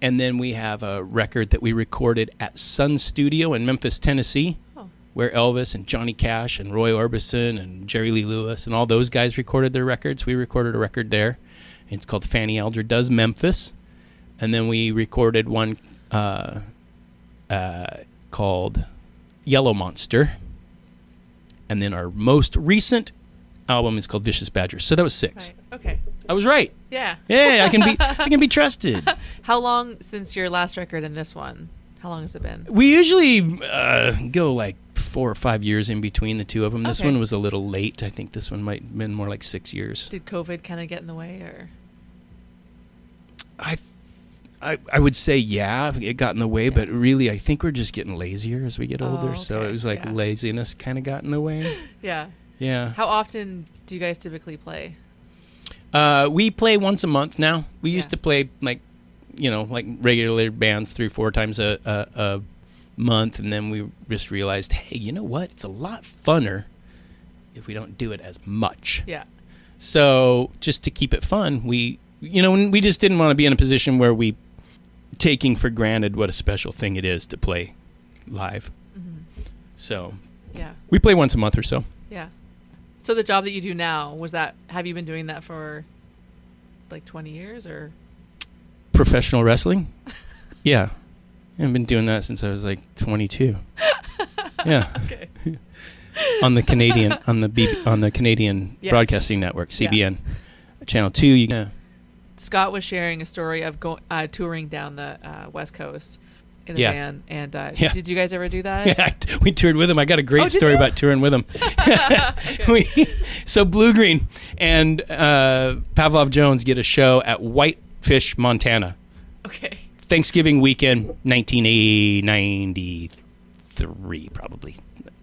then we have a record that we recorded at Sun Studio in Memphis, Tennessee, where Elvis and Johnny Cash and Roy Orbison and Jerry Lee Lewis and all those guys recorded their records. We recorded a record there. It's called Fanny Alger Does Memphis. And then we recorded one called Yellow Monster. And then our most recent album is called Vicious Badgers. So that was 6. Right. Okay. I was right. Yeah. Yeah, I can be trusted. How long since your last record and this one? How long has it been? We usually go like 4 or 5 years in between the two of them. This one was a little late. I think this one might have been more like 6 years. Did COVID kind of get in the way, or? I would say, yeah, it got in the way, but really I think we're just getting lazier as we get older. Okay. So it was like laziness kind of got in the way. Yeah. Yeah. How often do you guys typically play? We play once a month now. We used to play like regular bands 3 or 4 times a month, and then we just realized, hey, you know what? It's a lot funner if we don't do it as much. Yeah. So just to keep it fun, we just didn't want to be in a position where we taking for granted what a special thing it is to play live. Mm-hmm. So we play once a month or so. Yeah. So the job that you do now, have you been doing that for like 20 years or? Professional wrestling? Yeah. I've been doing that since I was like 22. Yeah. Okay. on the Canadian Broadcasting Network, CBN. Channel 2. Scott was sharing a story of touring down the West Coast, in a Yeah. van. And Yeah. did you guys ever do that? Yeah, we toured with him. I got a great Oh, did story you? about touring with him. So Blue Green and Pavlov Jones get a show at Whitefish, Montana. Okay. Thanksgiving weekend, 1993, probably.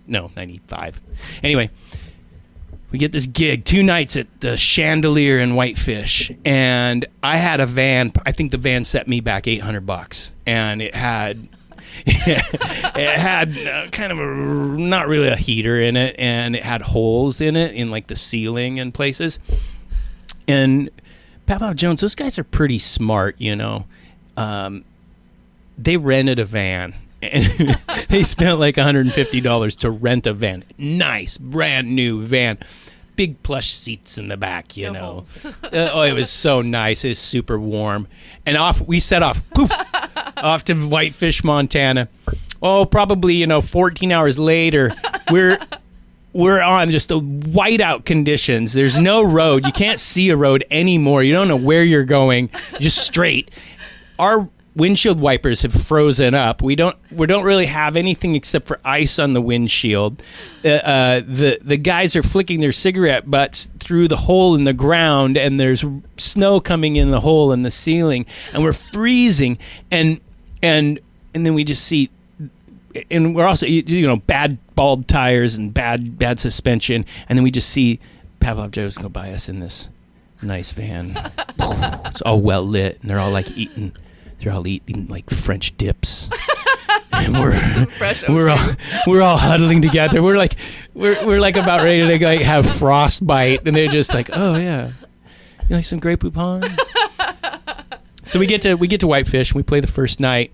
No, 95. Anyway, we get this gig, 2 nights at the Chandelier in Whitefish, and I had a van. I think the van set me back $800, and it had kind of not really a heater in it, and it had holes in it in like the ceiling and places. And Pavlov Jones, those guys are pretty smart, you know. They rented a van. And they spent like $150 to rent a van. Nice, brand new van. Big plush seats in the back, you know. It was so nice. It was super warm. And we set off, poof, off to Whitefish, Montana. Oh, probably, 14 hours later, we're on just a whiteout conditions. There's no road. You can't see a road anymore. You don't know where you're going. Just straight. Our windshield wipers have frozen up. We don't really have anything except for ice on the windshield. The guys are flicking their cigarette butts through the hole in the ground, and there's snow coming in the hole in the ceiling, and we're freezing. And then we just see, and we're also bad bald tires and bad suspension, and then we just see Pavlov Jones go by us in this nice van. It's all well lit, and they're all eating like French dips. And we're all huddling together. We're like about ready to have frostbite, and they're just like, oh yeah, you like some Grey Poupon? So we get to Whitefish, and we play the first night,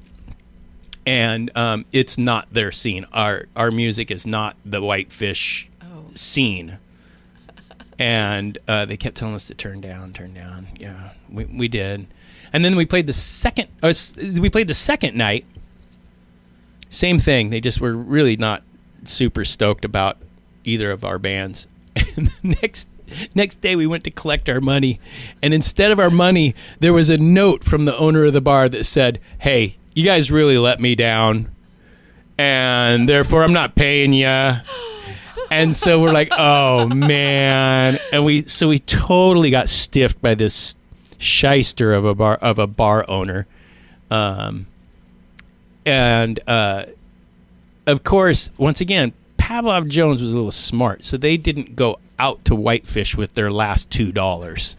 and it's not their scene. Our music is not the Whitefish scene. And they kept telling us to turn down. Yeah, we did. And then we played the second night. Same thing. They just were really not super stoked about either of our bands. And the next day we went to collect our money, and instead of our money, there was a note from the owner of the bar that said, "Hey, you guys really let me down, and therefore I'm not paying you." And so we're like, "Oh man!" And we totally got stiffed by this shyster of a bar owner, and of course, once again, Pavlov Jones was a little smart, so they didn't go out to Whitefish with their last $2.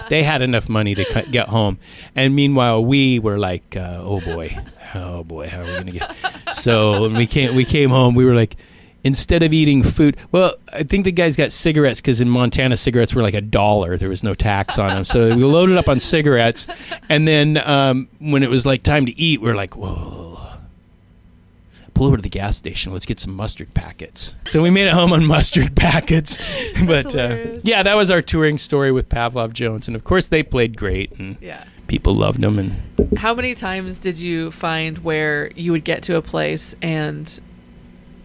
They had enough money to get home, and meanwhile, we were like, "Oh boy, how are we gonna get?" So when we came home, we were like, instead of eating food, well, I think the guys got cigarettes because in Montana, cigarettes were like $1. There was no tax on them. So we loaded up on cigarettes. And then when it was like time to eat, we were like, whoa, pull over to the gas station. Let's get some mustard packets. So we made it home on mustard packets. But yeah, that was our touring story with Pavlov Jones. And of course, they played great. And people loved them. And how many times did you find where you would get to a place and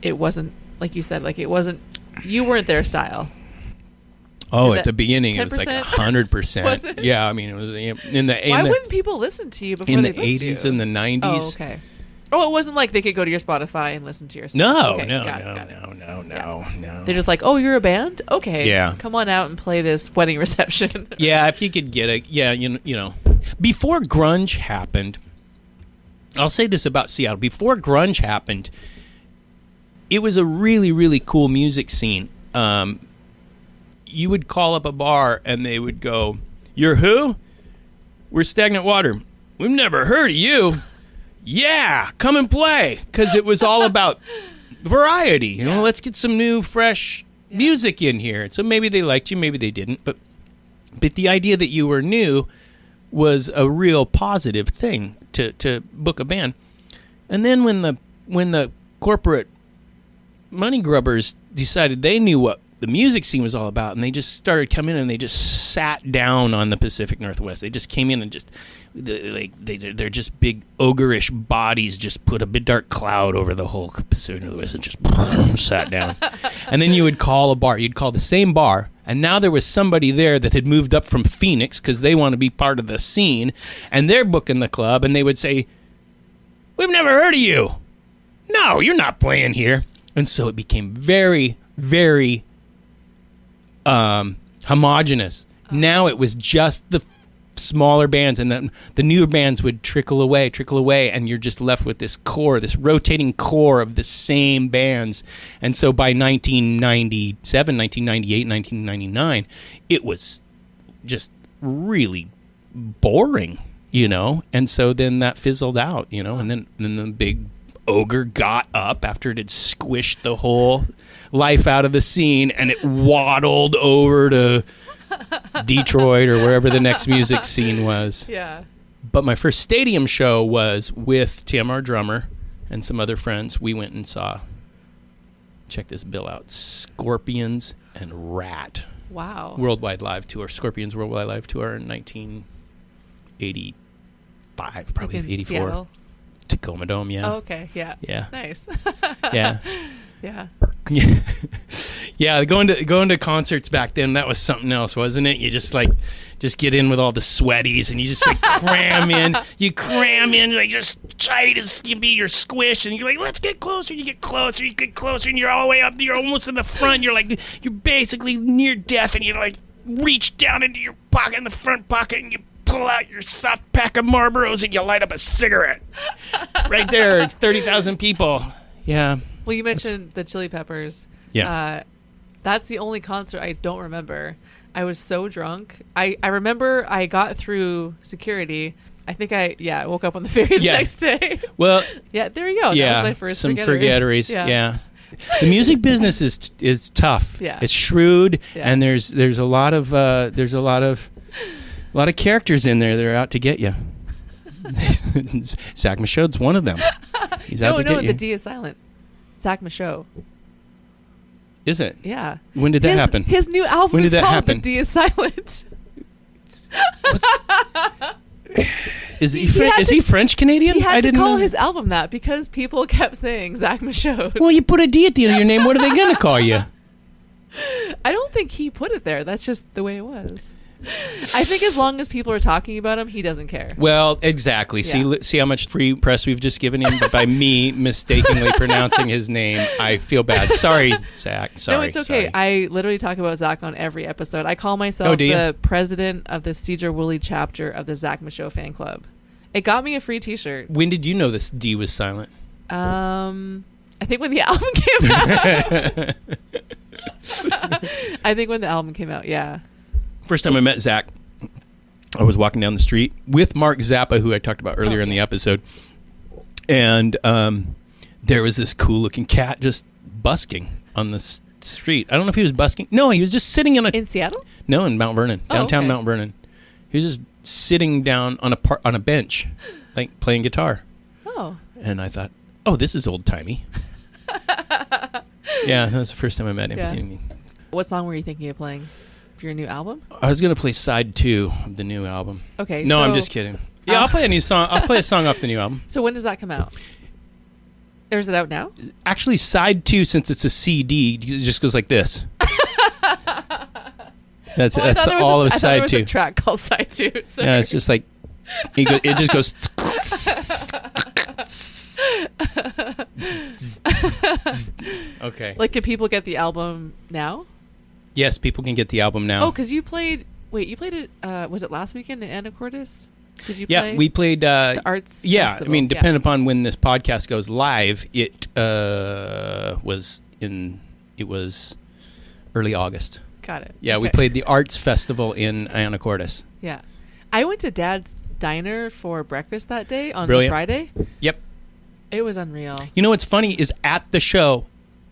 it wasn't, like you said, like you weren't their style? Oh, at the beginning, 10%? It was like 100%. Was it? Yeah, I mean, it was Why wouldn't people listen to you before in they the 80s you? and the 90s? Oh, okay. Oh, it wasn't like they could go to your Spotify and listen to your stuff. No, okay, no. They're just like, oh, you're a band? Okay. Yeah. Come on out and play this wedding reception. Yeah, if you could get it. Yeah, you know. Before grunge happened, I'll say this about Seattle. Before grunge happened, it was a really, really cool music scene. You would call up a bar and they would go, "You're who?" "We're Stagnant Water." "We've never heard of you." "Yeah, come and play." Because it was all about variety. You know, let's get some new, fresh music in here. So maybe they liked you, maybe they didn't. But the idea that you were new was a real positive thing to book a band. And then when the corporate money grubbers decided they knew what the music scene was all about, and they just started coming in and they just sat down on the Pacific Northwest. They just came in and just they're just big ogreish bodies, just put a big dark cloud over the whole Pacific Northwest and just sat down. And then you would call a bar. You'd call the same bar, and now there was somebody there that had moved up from Phoenix because they want to be part of the scene, and they're booking the club, and they would say, we've never heard of you. No, you're not playing here. And so it became very, very homogenous. Now it was just the smaller bands, and then the newer bands would trickle away, and you're just left with this core, this rotating core of the same bands. And so by 1997, 1998, 1999, it was just really boring, and so then that fizzled out, and then the big ogre got up after it had squished the whole life out of the scene, and it waddled over to Detroit or wherever the next music scene was. Yeah. But my first stadium show was with Tim, our drummer, and some other friends. We went and saw, check this bill out, Scorpions and Rat. Wow. Worldwide Live Tour. Scorpions Worldwide Live Tour in 1985, probably Like in 84. Seattle? Tacoma Dome, yeah. Oh, okay. Yeah. Yeah. Nice. Yeah. Yeah. Yeah, going to concerts back then, that was something else, wasn't it? You just get in with all the sweaties, and you just cram in. You cram in like just tight as you be. You're squished, and you're like, let's get closer. You get closer, and you're all the way up. You're almost in the front. You're basically near death, and you reach down into your pocket, in the front pocket, and you pull out your soft pack of Marlboros, and you light up a cigarette. Right there, 30,000 people. Yeah. Well, you mentioned the Chili Peppers. Yeah. That's the only concert I don't remember. I was so drunk. I remember I got through security. I think I woke up on the ferry the next day. Well, yeah, there you go. Yeah, that was my first some forgettery. forgetteries. Yeah. The music business is tough. Yeah. It's shrewd, Yeah. and there's a lot of characters in there that are out to get you. Zach Michaud's one of them. He's out to get you. The D is silent. Zach Michaud. Is it? Yeah. When did that happen? His new album When did is that called happen? The D is Silent. Is he French Canadian? He had I to didn't call know. his album that because people kept saying Zach Michaud. Well, you put a D at the end of your name. What are they going to call you? I don't think he put it there. That's just the way it was. I think as long as people are talking about him, he doesn't care. Well, exactly. Yeah. See how much free press we've just given him by me mistakenly pronouncing his name. I feel bad. Sorry, Zach. Sorry. No, it's okay. Sorry. I literally talk about Zach on every episode. I call myself the president of the Cedar Woolley chapter of the Zach Michaud fan club. It got me a free T-shirt. When did you know this D was silent? I think when the album came out. I think when the album came out, yeah. First time I met Zach, I was walking down the street with Mark Zappa, who I talked about earlier in the episode. And there was this cool-looking cat just busking on the street. I don't know if he was busking. No, he was just sitting in Seattle? No, in Mount Vernon, downtown okay. Mount Vernon. He was just sitting down on a bench, like playing guitar. Oh. And I thought, oh, this is old-timey. Yeah, that was the first time I met him. Yeah. What song were you thinking of playing for your new album? I was going to play side 2 of the new album. Okay. No, I'm just kidding. Yeah, I'll play a new song. I'll play a song off the new album. So when does that come out? Or is it out now? Actually, side 2, since it's a CD, it just goes like this. That's all of side 2. I thought there was a track called side 2. Sorry. Yeah, it's just like it just goes. Okay. Like, can people get the album now? Yes, people can get the album now. Oh, because you played. Wait, you played it. Was it last weekend in Anacortes? Did you? Yeah, we played the arts. Yeah, festival. I mean, depending upon when this podcast goes live, it was early August. Got it. Yeah, okay. we played the arts festival in Anacortes. Yeah, I went to Dad's diner for breakfast that day on Brilliant. Friday. Yep. It was unreal. You know what's funny is at the show,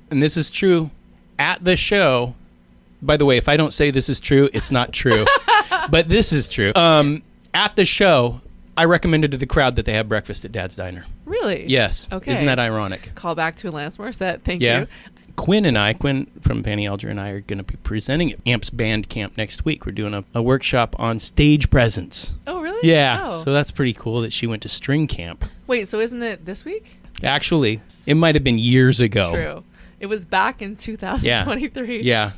and this is true, at the show. By the way, if I don't say this is true, it's not true. But this is true. At the show, I recommended to the crowd that they have breakfast at Dad's Diner. Really? Yes. Okay. Isn't that ironic? Call back to Alanis Morissette. Thank Yeah. you. Quinn from Penny Elger and I are going to be presenting at Amps Band Camp next week. We're doing a workshop on stage presence. Oh, really? Yeah. Oh. So that's pretty cool that she went to string camp. Wait, so isn't it this week? Actually, it might have been years ago. True. It was back in 2023. Yeah.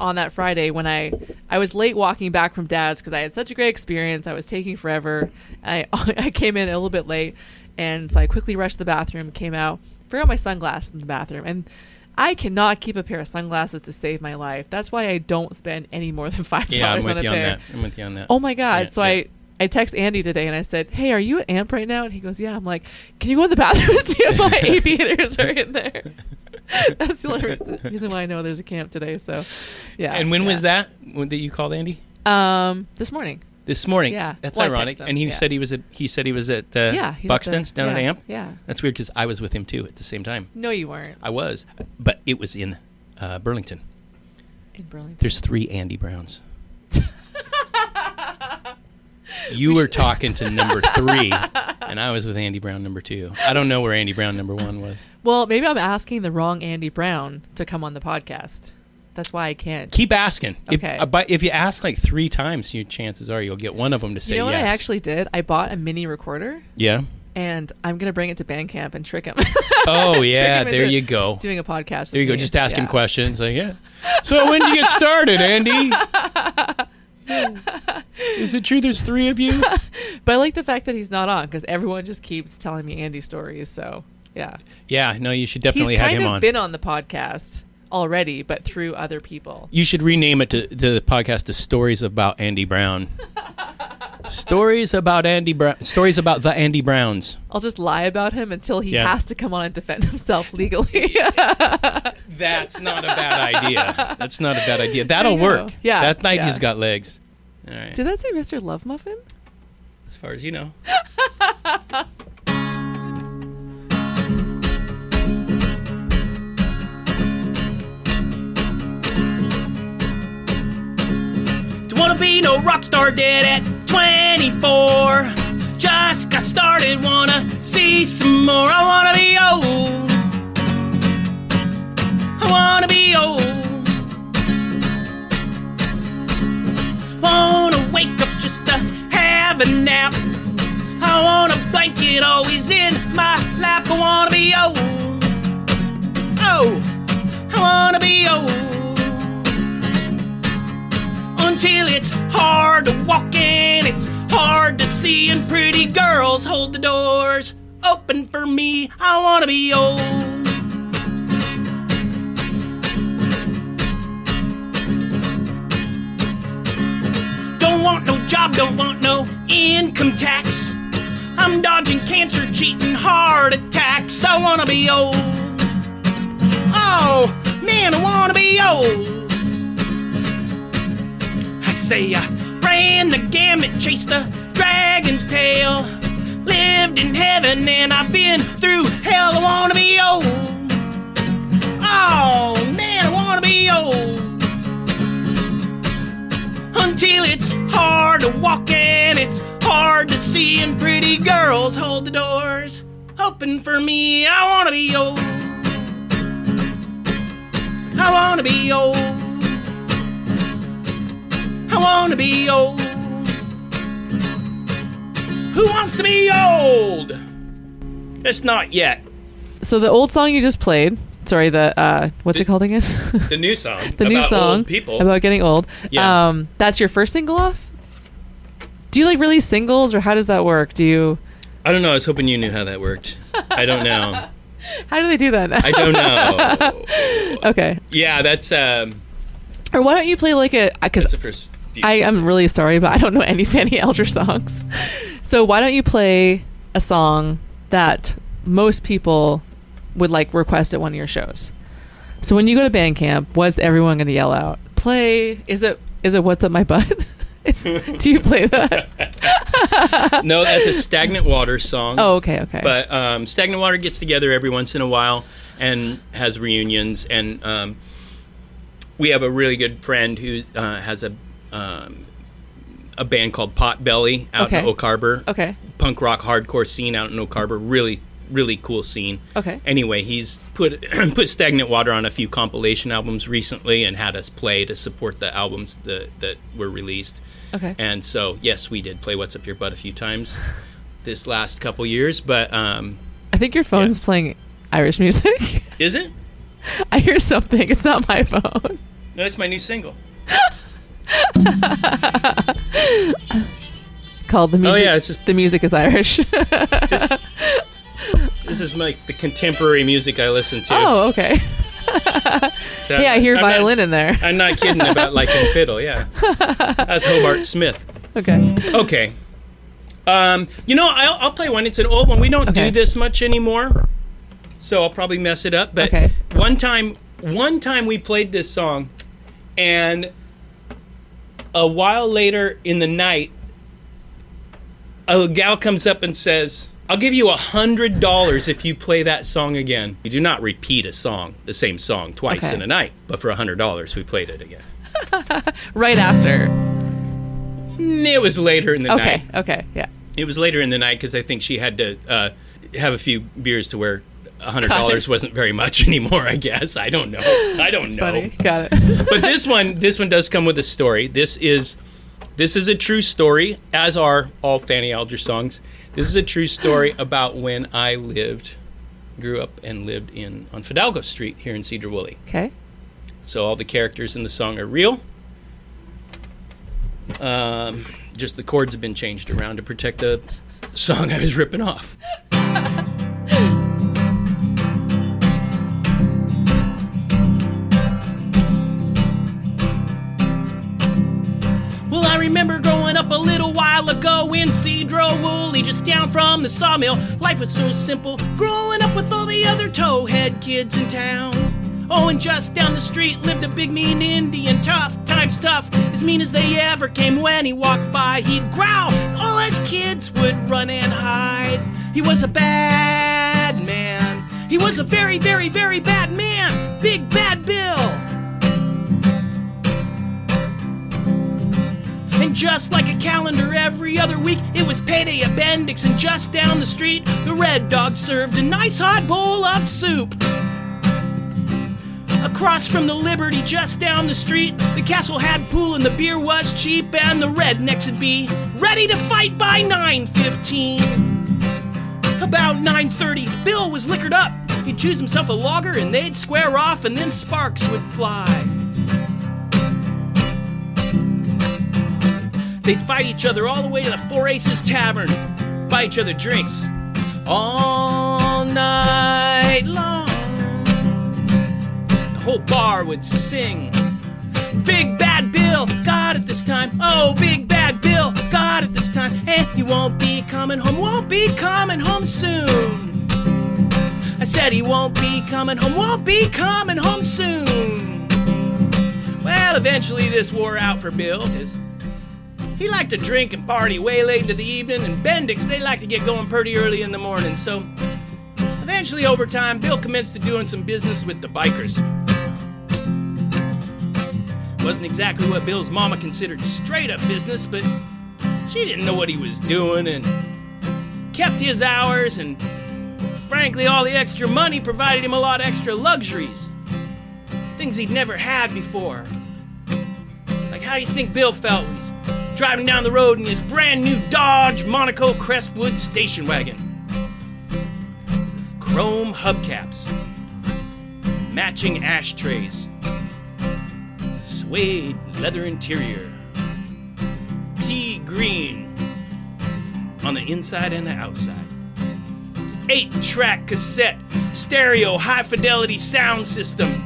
on that Friday when I was late walking back from Dad's because I had such a great experience. I was taking forever. I came in a little bit late, and so I quickly rushed to the bathroom, came out, forgot my sunglasses in the bathroom, and I cannot keep a pair of sunglasses to save my life. That's why I don't spend any more than $5 I'm on with a you on pair. that. I'm with you on that. Oh my God. Yeah, So yeah. I text Andy today and I said, hey, are you at AMP right now? And he goes, yeah. I'm like, can you go in the bathroom and see if my aviators are in there? That's the only reason why I know there's a camp today. So, yeah. And when was that? When that you called Andy? This morning. This morning. Yeah. That's Well, I ironic. texted him, And he yeah. said he was at. He said he was at He's at Buxton's down at AMP. Yeah. That's weird because I was with him too at the same time. No, you weren't. I was, but it was in Burlington. In Burlington. There's 3 Andy Browns. You were talking to number 3, and I was with Andy Brown number 2. I don't know where Andy Brown number 1 was. Well, maybe I'm asking the wrong Andy Brown to come on the podcast. That's why I can't. Keep asking. Okay. If you ask like 3 times, your chances are you'll get one of them to say You know what yes. I actually did? I bought a mini recorder, Yeah. and I'm going to bring it to Bandcamp and trick him. Oh yeah. him there into you go. Doing a podcast. There you with go. me. Just ask him Yeah. questions. Like, yeah. So when did you get started, Andy? Yeah. Is it true there's 3 of you? But I like the fact that he's not on because everyone just keeps telling me Andy stories. So, yeah. Yeah. No, you should definitely He's have kind him of on. been on the podcast already, but through other people. You should rename it to the podcast to Stories About Andy Brown. Stories about Andy Brown. Stories about the Andy Browns. I'll just lie about him until he Yeah. has to come on and defend himself legally. That's not a bad idea. That's not a bad idea. That'll I know. work. Yeah, That night yeah. he's got legs. All right. Did that say Mr. Love Muffin? As far as you know. Don't wanna be no rock star dead at 24. Just got started, wanna see some more. I wanna be old. I wanna be old. Wanna wake up just to have a nap. I want a blanket always in my lap. I wanna be old. Oh, I wanna be old. Until it's hard to walk and it's hard to see, and pretty girls hold the doors open for me. I wanna be old. Don't want no job, don't want no income tax. I'm dodging cancer, cheating, heart attacks. I wanna be old. Oh, man, I wanna be old. I say I ran the gamut, chased the dragon's tail, lived in heaven and I've been through hell. I wanna be old. Oh, man, I wanna be old. Until it's hard to walk and it's hard to see, and pretty girls hold the doors open for me. I wanna be old. I wanna be old. I wanna be old. Who wants to be old? It's not yet. So the old song you just played, sorry, what's it called again? The new song. The new about song old people. about getting old. Yeah. That's your first single off? Do you like release singles, or how does that work? I don't know. I was hoping you knew how that worked. I don't know. How do they do that now? I don't know. Okay. Yeah, that's Or why don't you play like because the first few. I am really sorry, but I don't know any Fanny Alger songs. So why don't you play a song that most people would like request at one of your shows? So when you go to Bandcamp, what's everyone going to yell out? Play. Is it What's Up My Butt? Do you play that? No, that's a Stagnant Water song. Oh, okay. But Stagnant Water gets together every once in a while and has reunions. And we have a really good friend who has a band called Potbelly out in Oak Harbor. Okay. Punk rock hardcore scene out in Oak Harbor. Really, really cool scene. Okay. Anyway, he's put Stagnant Water on a few compilation albums recently and had us play to support the albums that were released. Okay. And so, yes, we did play What's Up Your Butt a few times this last couple years, but I think your phone's playing Irish music. is it? I hear something. It's not my phone. That's my new single. Called The Music. Oh, yeah, it's just- The Music is Irish. This is the contemporary music I listen to. Oh, okay. So Yeah, I hear I'm violin in there. I'm not kidding about liking fiddle, yeah. That's Hobart Smith. Okay. Okay. I'll play one. It's an old one. We don't Okay. do this much anymore, so I'll probably mess it up. But Okay. one time we played this song, and a while later in the night, a gal comes up and says, "I'll give you $100 if you play that song again." You do not repeat the same song twice Okay. in a night, but for $100 we played it again. Right after. It was later in the night. Okay. Okay. Yeah. It was later in the night because I think she had to have a few beers to where $100 wasn't very much anymore, I guess. I don't know. Funny. Got it. But this one does come with a story. This is a true story, as are all Fanny Alger songs. This is a true story about when I grew up and lived on Fidalgo Street here in Cedar Woolley. Okay. So all the characters in the song are real. Just the chords have been changed around to protect the song I was ripping off. Well, I remember growing up a little while ago in Cedar Woolley, just down from the sawmill. Life was so simple, growing up with all the other towhead kids in town. Oh, and just down the street lived a big mean Indian, tough, as mean as they ever came. When he walked by, he'd growl, all us kids would run and hide. He was a bad man, he was a very, very, very bad man, Big Bad Bill. And just like a calendar every other week, it was payday at Bendix, and just down the street, the Red Dog served a nice hot bowl of soup. Across from the Liberty, just down the street, the castle had pool and the beer was cheap, and the rednecks would be ready to fight by 9:15. About 9:30, Bill was liquored up. He'd choose himself a lager and they'd square off, and then sparks would fly. They'd fight each other all the way to the Four Aces Tavern, buy each other drinks all night long. Whole bar would sing, Big Bad Bill got it this time. Oh, Big Bad Bill got it this time. And he won't be coming home soon. I said he won't be coming home soon. Well, eventually this wore out for Bill, because he liked to drink and party way late into the evening, and Bendix, they like to get going pretty early in the morning. So eventually, over time, Bill commenced to doing some business with the bikers. Wasn't exactly what Bill's mama considered straight-up business, but she didn't know what he was doing and kept his hours, and frankly, all the extra money provided him a lot of extra luxuries. Things he'd never had before. Like, how do you think Bill felt when he's driving down the road in his brand new Dodge Monaco Crestwood station wagon? With chrome hubcaps, matching ashtrays, suede leather interior, pea green on the inside and the outside. 8-track cassette, stereo, high-fidelity sound system.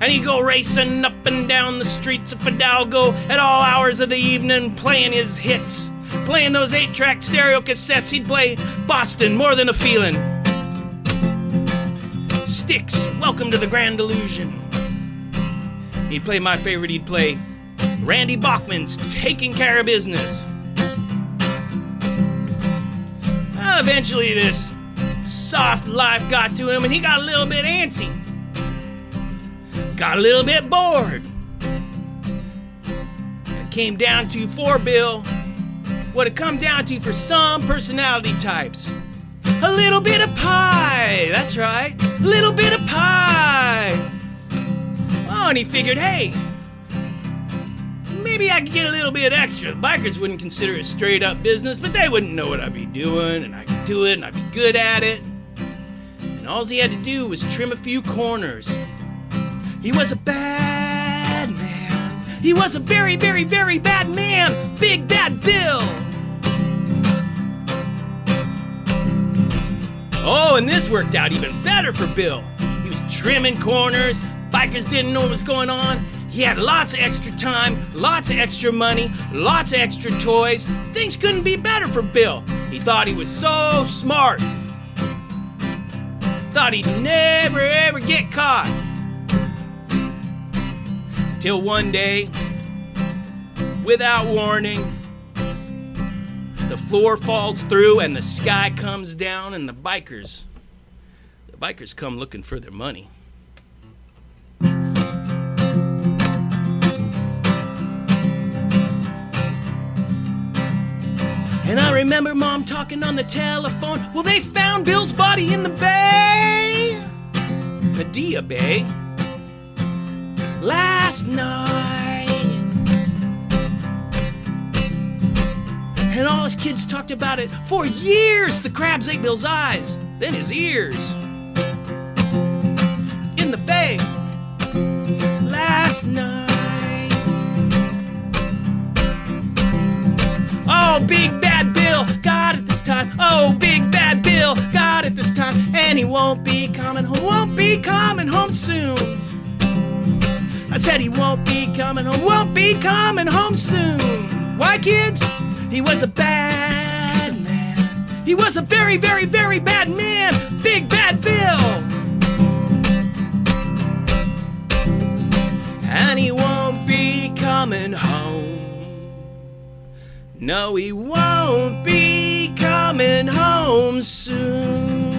And he'd go racing up and down the streets of Fidalgo at all hours of the evening, playing his hits. Playing those 8-track stereo cassettes, he'd play Boston, More Than a Feeling. Styx, Welcome to the Grand Illusion. He'd play my favorite, he'd play Randy Bachman's Taking Care of Business. Well, eventually this soft life got to him, and he got a little bit antsy. Got a little bit bored. It came down to, for Bill, what it come down to for some personality types. A little bit of pie, that's right, a little bit of pie. Oh, and he figured, hey, maybe I could get a little bit extra. The bikers wouldn't consider it straight up business, but they wouldn't know what I'd be doing, and I could do it, and I'd be good at it. And all he had to do was trim a few corners. He was a bad man. He was a very, very, very bad man. Big Bad Bill. Oh, and this worked out even better for Bill. He was trimming corners. Bikers didn't know what was going on. He had lots of extra time, lots of extra money, lots of extra toys. Things couldn't be better for Bill. He thought he was so smart. Thought he'd never, ever get caught. Till one day, without warning, the floor falls through and the sky comes down, and the bikers come looking for their money. And I remember Mom talking on the telephone. Well, they found Bill's body in the bay, Medea Bay, last night. And all his kids talked about it for years. The crabs ate Bill's eyes, then his ears. In the bay, last night. Oh, Big Bad Bill got it this time. Oh, Big Bad Bill got it this time. And he won't be coming home soon. I said he won't be coming home soon. Why, kids? He was a bad man. He was a very, very, very bad man. Big Bad Bill. And he won't be coming home. No, he won't be coming home soon.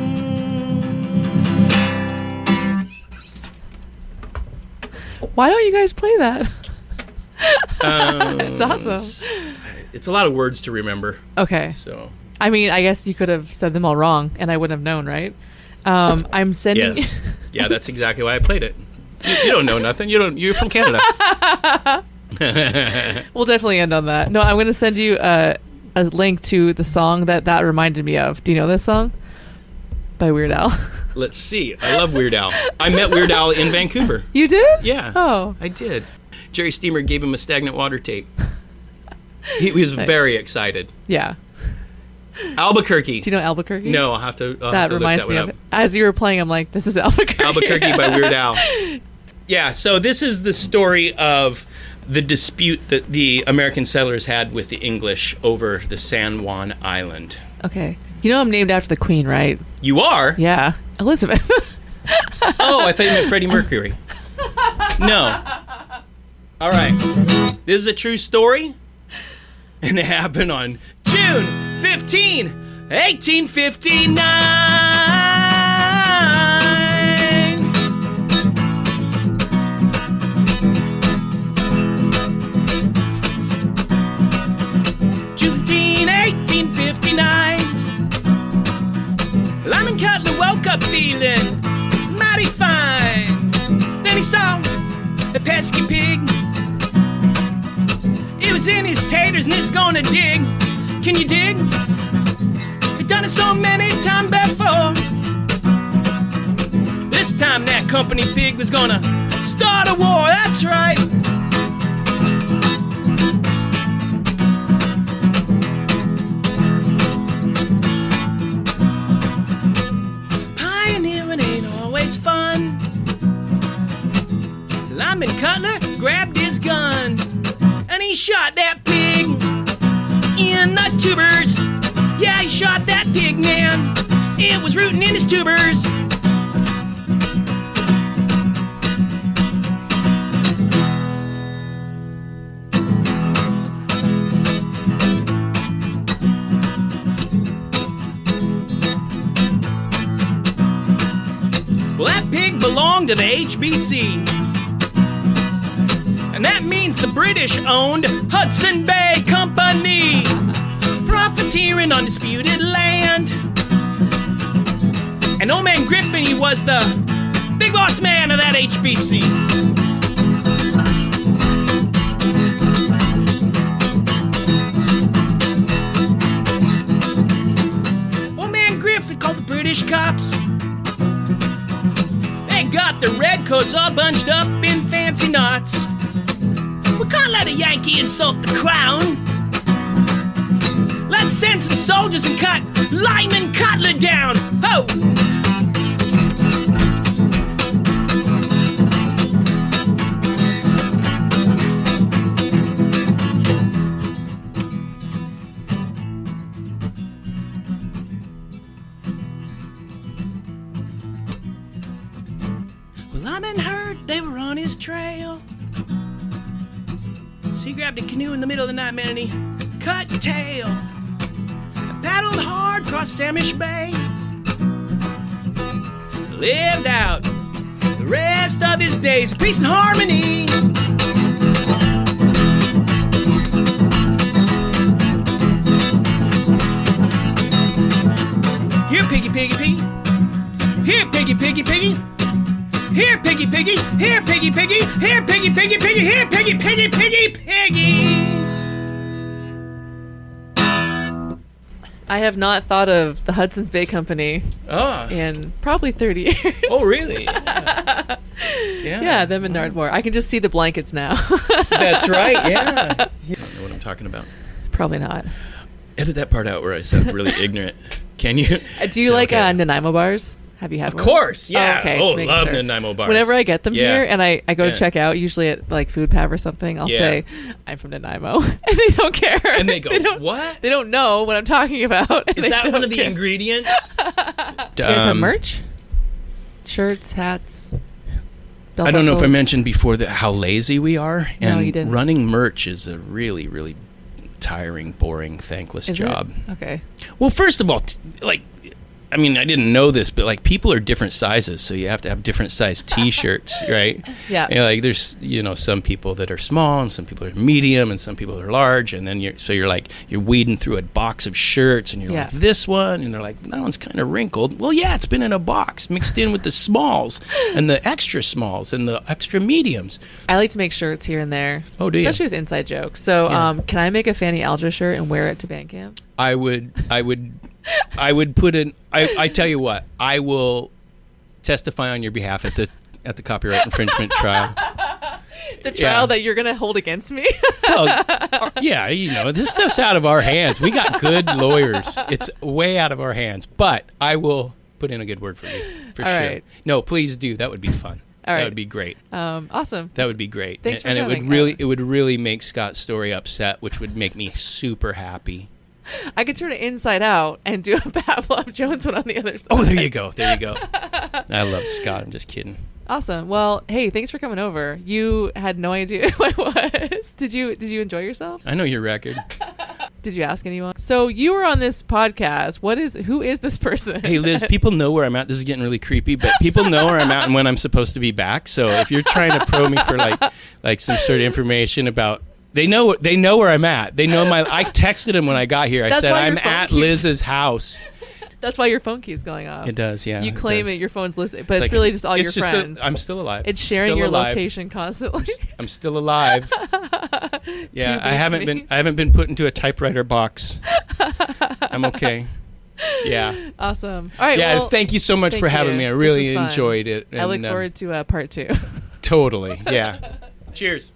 Why don't you guys play that? It's awesome. It's a lot of words to remember. Okay. So, I mean, I guess you could have said them all wrong, and I wouldn't have known, right? I'm sending. yeah, yeah, that's exactly why I played it. You don't know nothing. You're from Canada. We'll definitely end on that. No, I'm going to send you a link to the song that reminded me of. Do you know this song? By Weird Al. Let's see. I love Weird Al. I met Weird Al in Vancouver. You did? Yeah. Oh. I did. Jerry Steamer gave him a stagnant water tape. He was very excited. Yeah. Albuquerque. Do you know Albuquerque? No, I'll have to. That reminds me of it. As you were playing, I'm like, this is Albuquerque. Albuquerque by Weird Al. Yeah, so this is the story of the dispute that the American settlers had with the English over the San Juan Island. Okay. You know I'm named after the Queen, right? You are? Yeah. Elizabeth. Oh, I thought you meant Freddie Mercury. No. All right. This is a true story, and it happened on June 15, 1859. June 15, 1859. Lyman Cutler woke up feeling mighty fine. Then he saw a pesky pig. It was in his taters and it's gonna dig. Can you dig? We've done it so many times before. This time that company pig was gonna start a war, that's right. Pioneering ain't always fun. Lyman Cutler grabbed his gun and he shot that pig in the tubers. Yeah, he shot that pig, man. It was rooting in his tubers. Well, that pig belonged to the HBC. And that means the British-owned Hudson Bay Company, profiteering on disputed land. And old man Griffin, he was the big boss man of that HBC. Old man Griffin called the British cops. They got the red coats all bunched up in fancy knots. We can't let a Yankee insult the crown. Let's send some soldiers and cut Lightning Cutler down. Ho! Lyman heard they were on his trail. So he grabbed a canoe in the middle of the night, man, and he cut tail. And paddled hard across Samish Bay. Lived out the rest of his days in peace and harmony. Here, piggy, piggy, piggy. Here, piggy, piggy, piggy. Here, piggy, piggy. Here, piggy, piggy. Here, piggy, piggy, piggy. Here, piggy, piggy, piggy, piggy. I have not thought of the Hudson's Bay Company in probably 30 years. Oh, really? Yeah. Yeah, them and Nardmore. I can just see the blankets now. That's right, yeah. I don't know what I'm talking about. Probably not. Edit that part out where I sound really ignorant. Can you? Do you like Nanaimo bars? Have you had one? Of course, yeah. Oh, okay, just making love sure. Nanaimo bars. Whenever I get them here and I go to Yeah. check out, usually at like Food Pav or something, I'll say, I'm from Nanaimo. And they don't care. And they go, don't, what? They don't know what I'm talking about. Is that one of the ingredients? Do you guys have merch? Shirts, hats? I don't know if I buckles? mentioned before how lazy we are. And No, you didn't. running merch is a really, really tiring, boring, thankless Is job. it? Okay. Well, first of all, I mean, I didn't know this, but like people are different sizes, so you have to have different size T-shirts, right? Yeah. And, like there's some people that are small, and some people are medium, and some people are large, and then you're weeding through a box of shirts, and you're like this one, and they're like that one's kind of wrinkled. Well, yeah, it's been in a box mixed in with the smalls and the extra smalls and the extra mediums. I like to make shirts here and there. Oh, do you? Especially with inside jokes. So, can I make a Fanny Alger shirt and wear it to band camp? I would put in. I tell you what, I will testify on your behalf at the copyright infringement trial. The trial that you're going to hold against me? Well, yeah, this stuff's out of our hands. We got good lawyers. It's way out of our hands. But I will put in a good word for you, for All sure. right. No, please do. That would be fun. All right. That would be great. Awesome. That would be great. Thanks for and coming. it would really make Scott Story upset, which would make me super happy. I could turn it inside out and do a Pavlov Jones one on the other side. Oh, there you go. There you go. I love Scott. I'm just kidding. Awesome. Well, hey, thanks for coming over. You had no idea who I was. Did you enjoy yourself? I know your record. Did you ask anyone? So you were on this podcast. Who is this person? Hey, Liz, people know where I'm at. This is getting really creepy, but people know where I'm at and when I'm supposed to be back. So if you're trying to probe me for like some sort of information about, they know where I'm at. They know I texted them when I got here. I said I'm at Liz's house. That's why your phone keys going off. It does, yeah. You claim it, your phone's listening, but it's like really just all your just friends. I'm still alive. It's sharing still your alive. location constantly. I'm still alive. Yeah, I haven't been put into a typewriter box. I'm okay. Yeah. Awesome. All right. Yeah. Well, thank you so much for having me. I really enjoyed it. I look forward to part 2. Totally. Yeah. Cheers.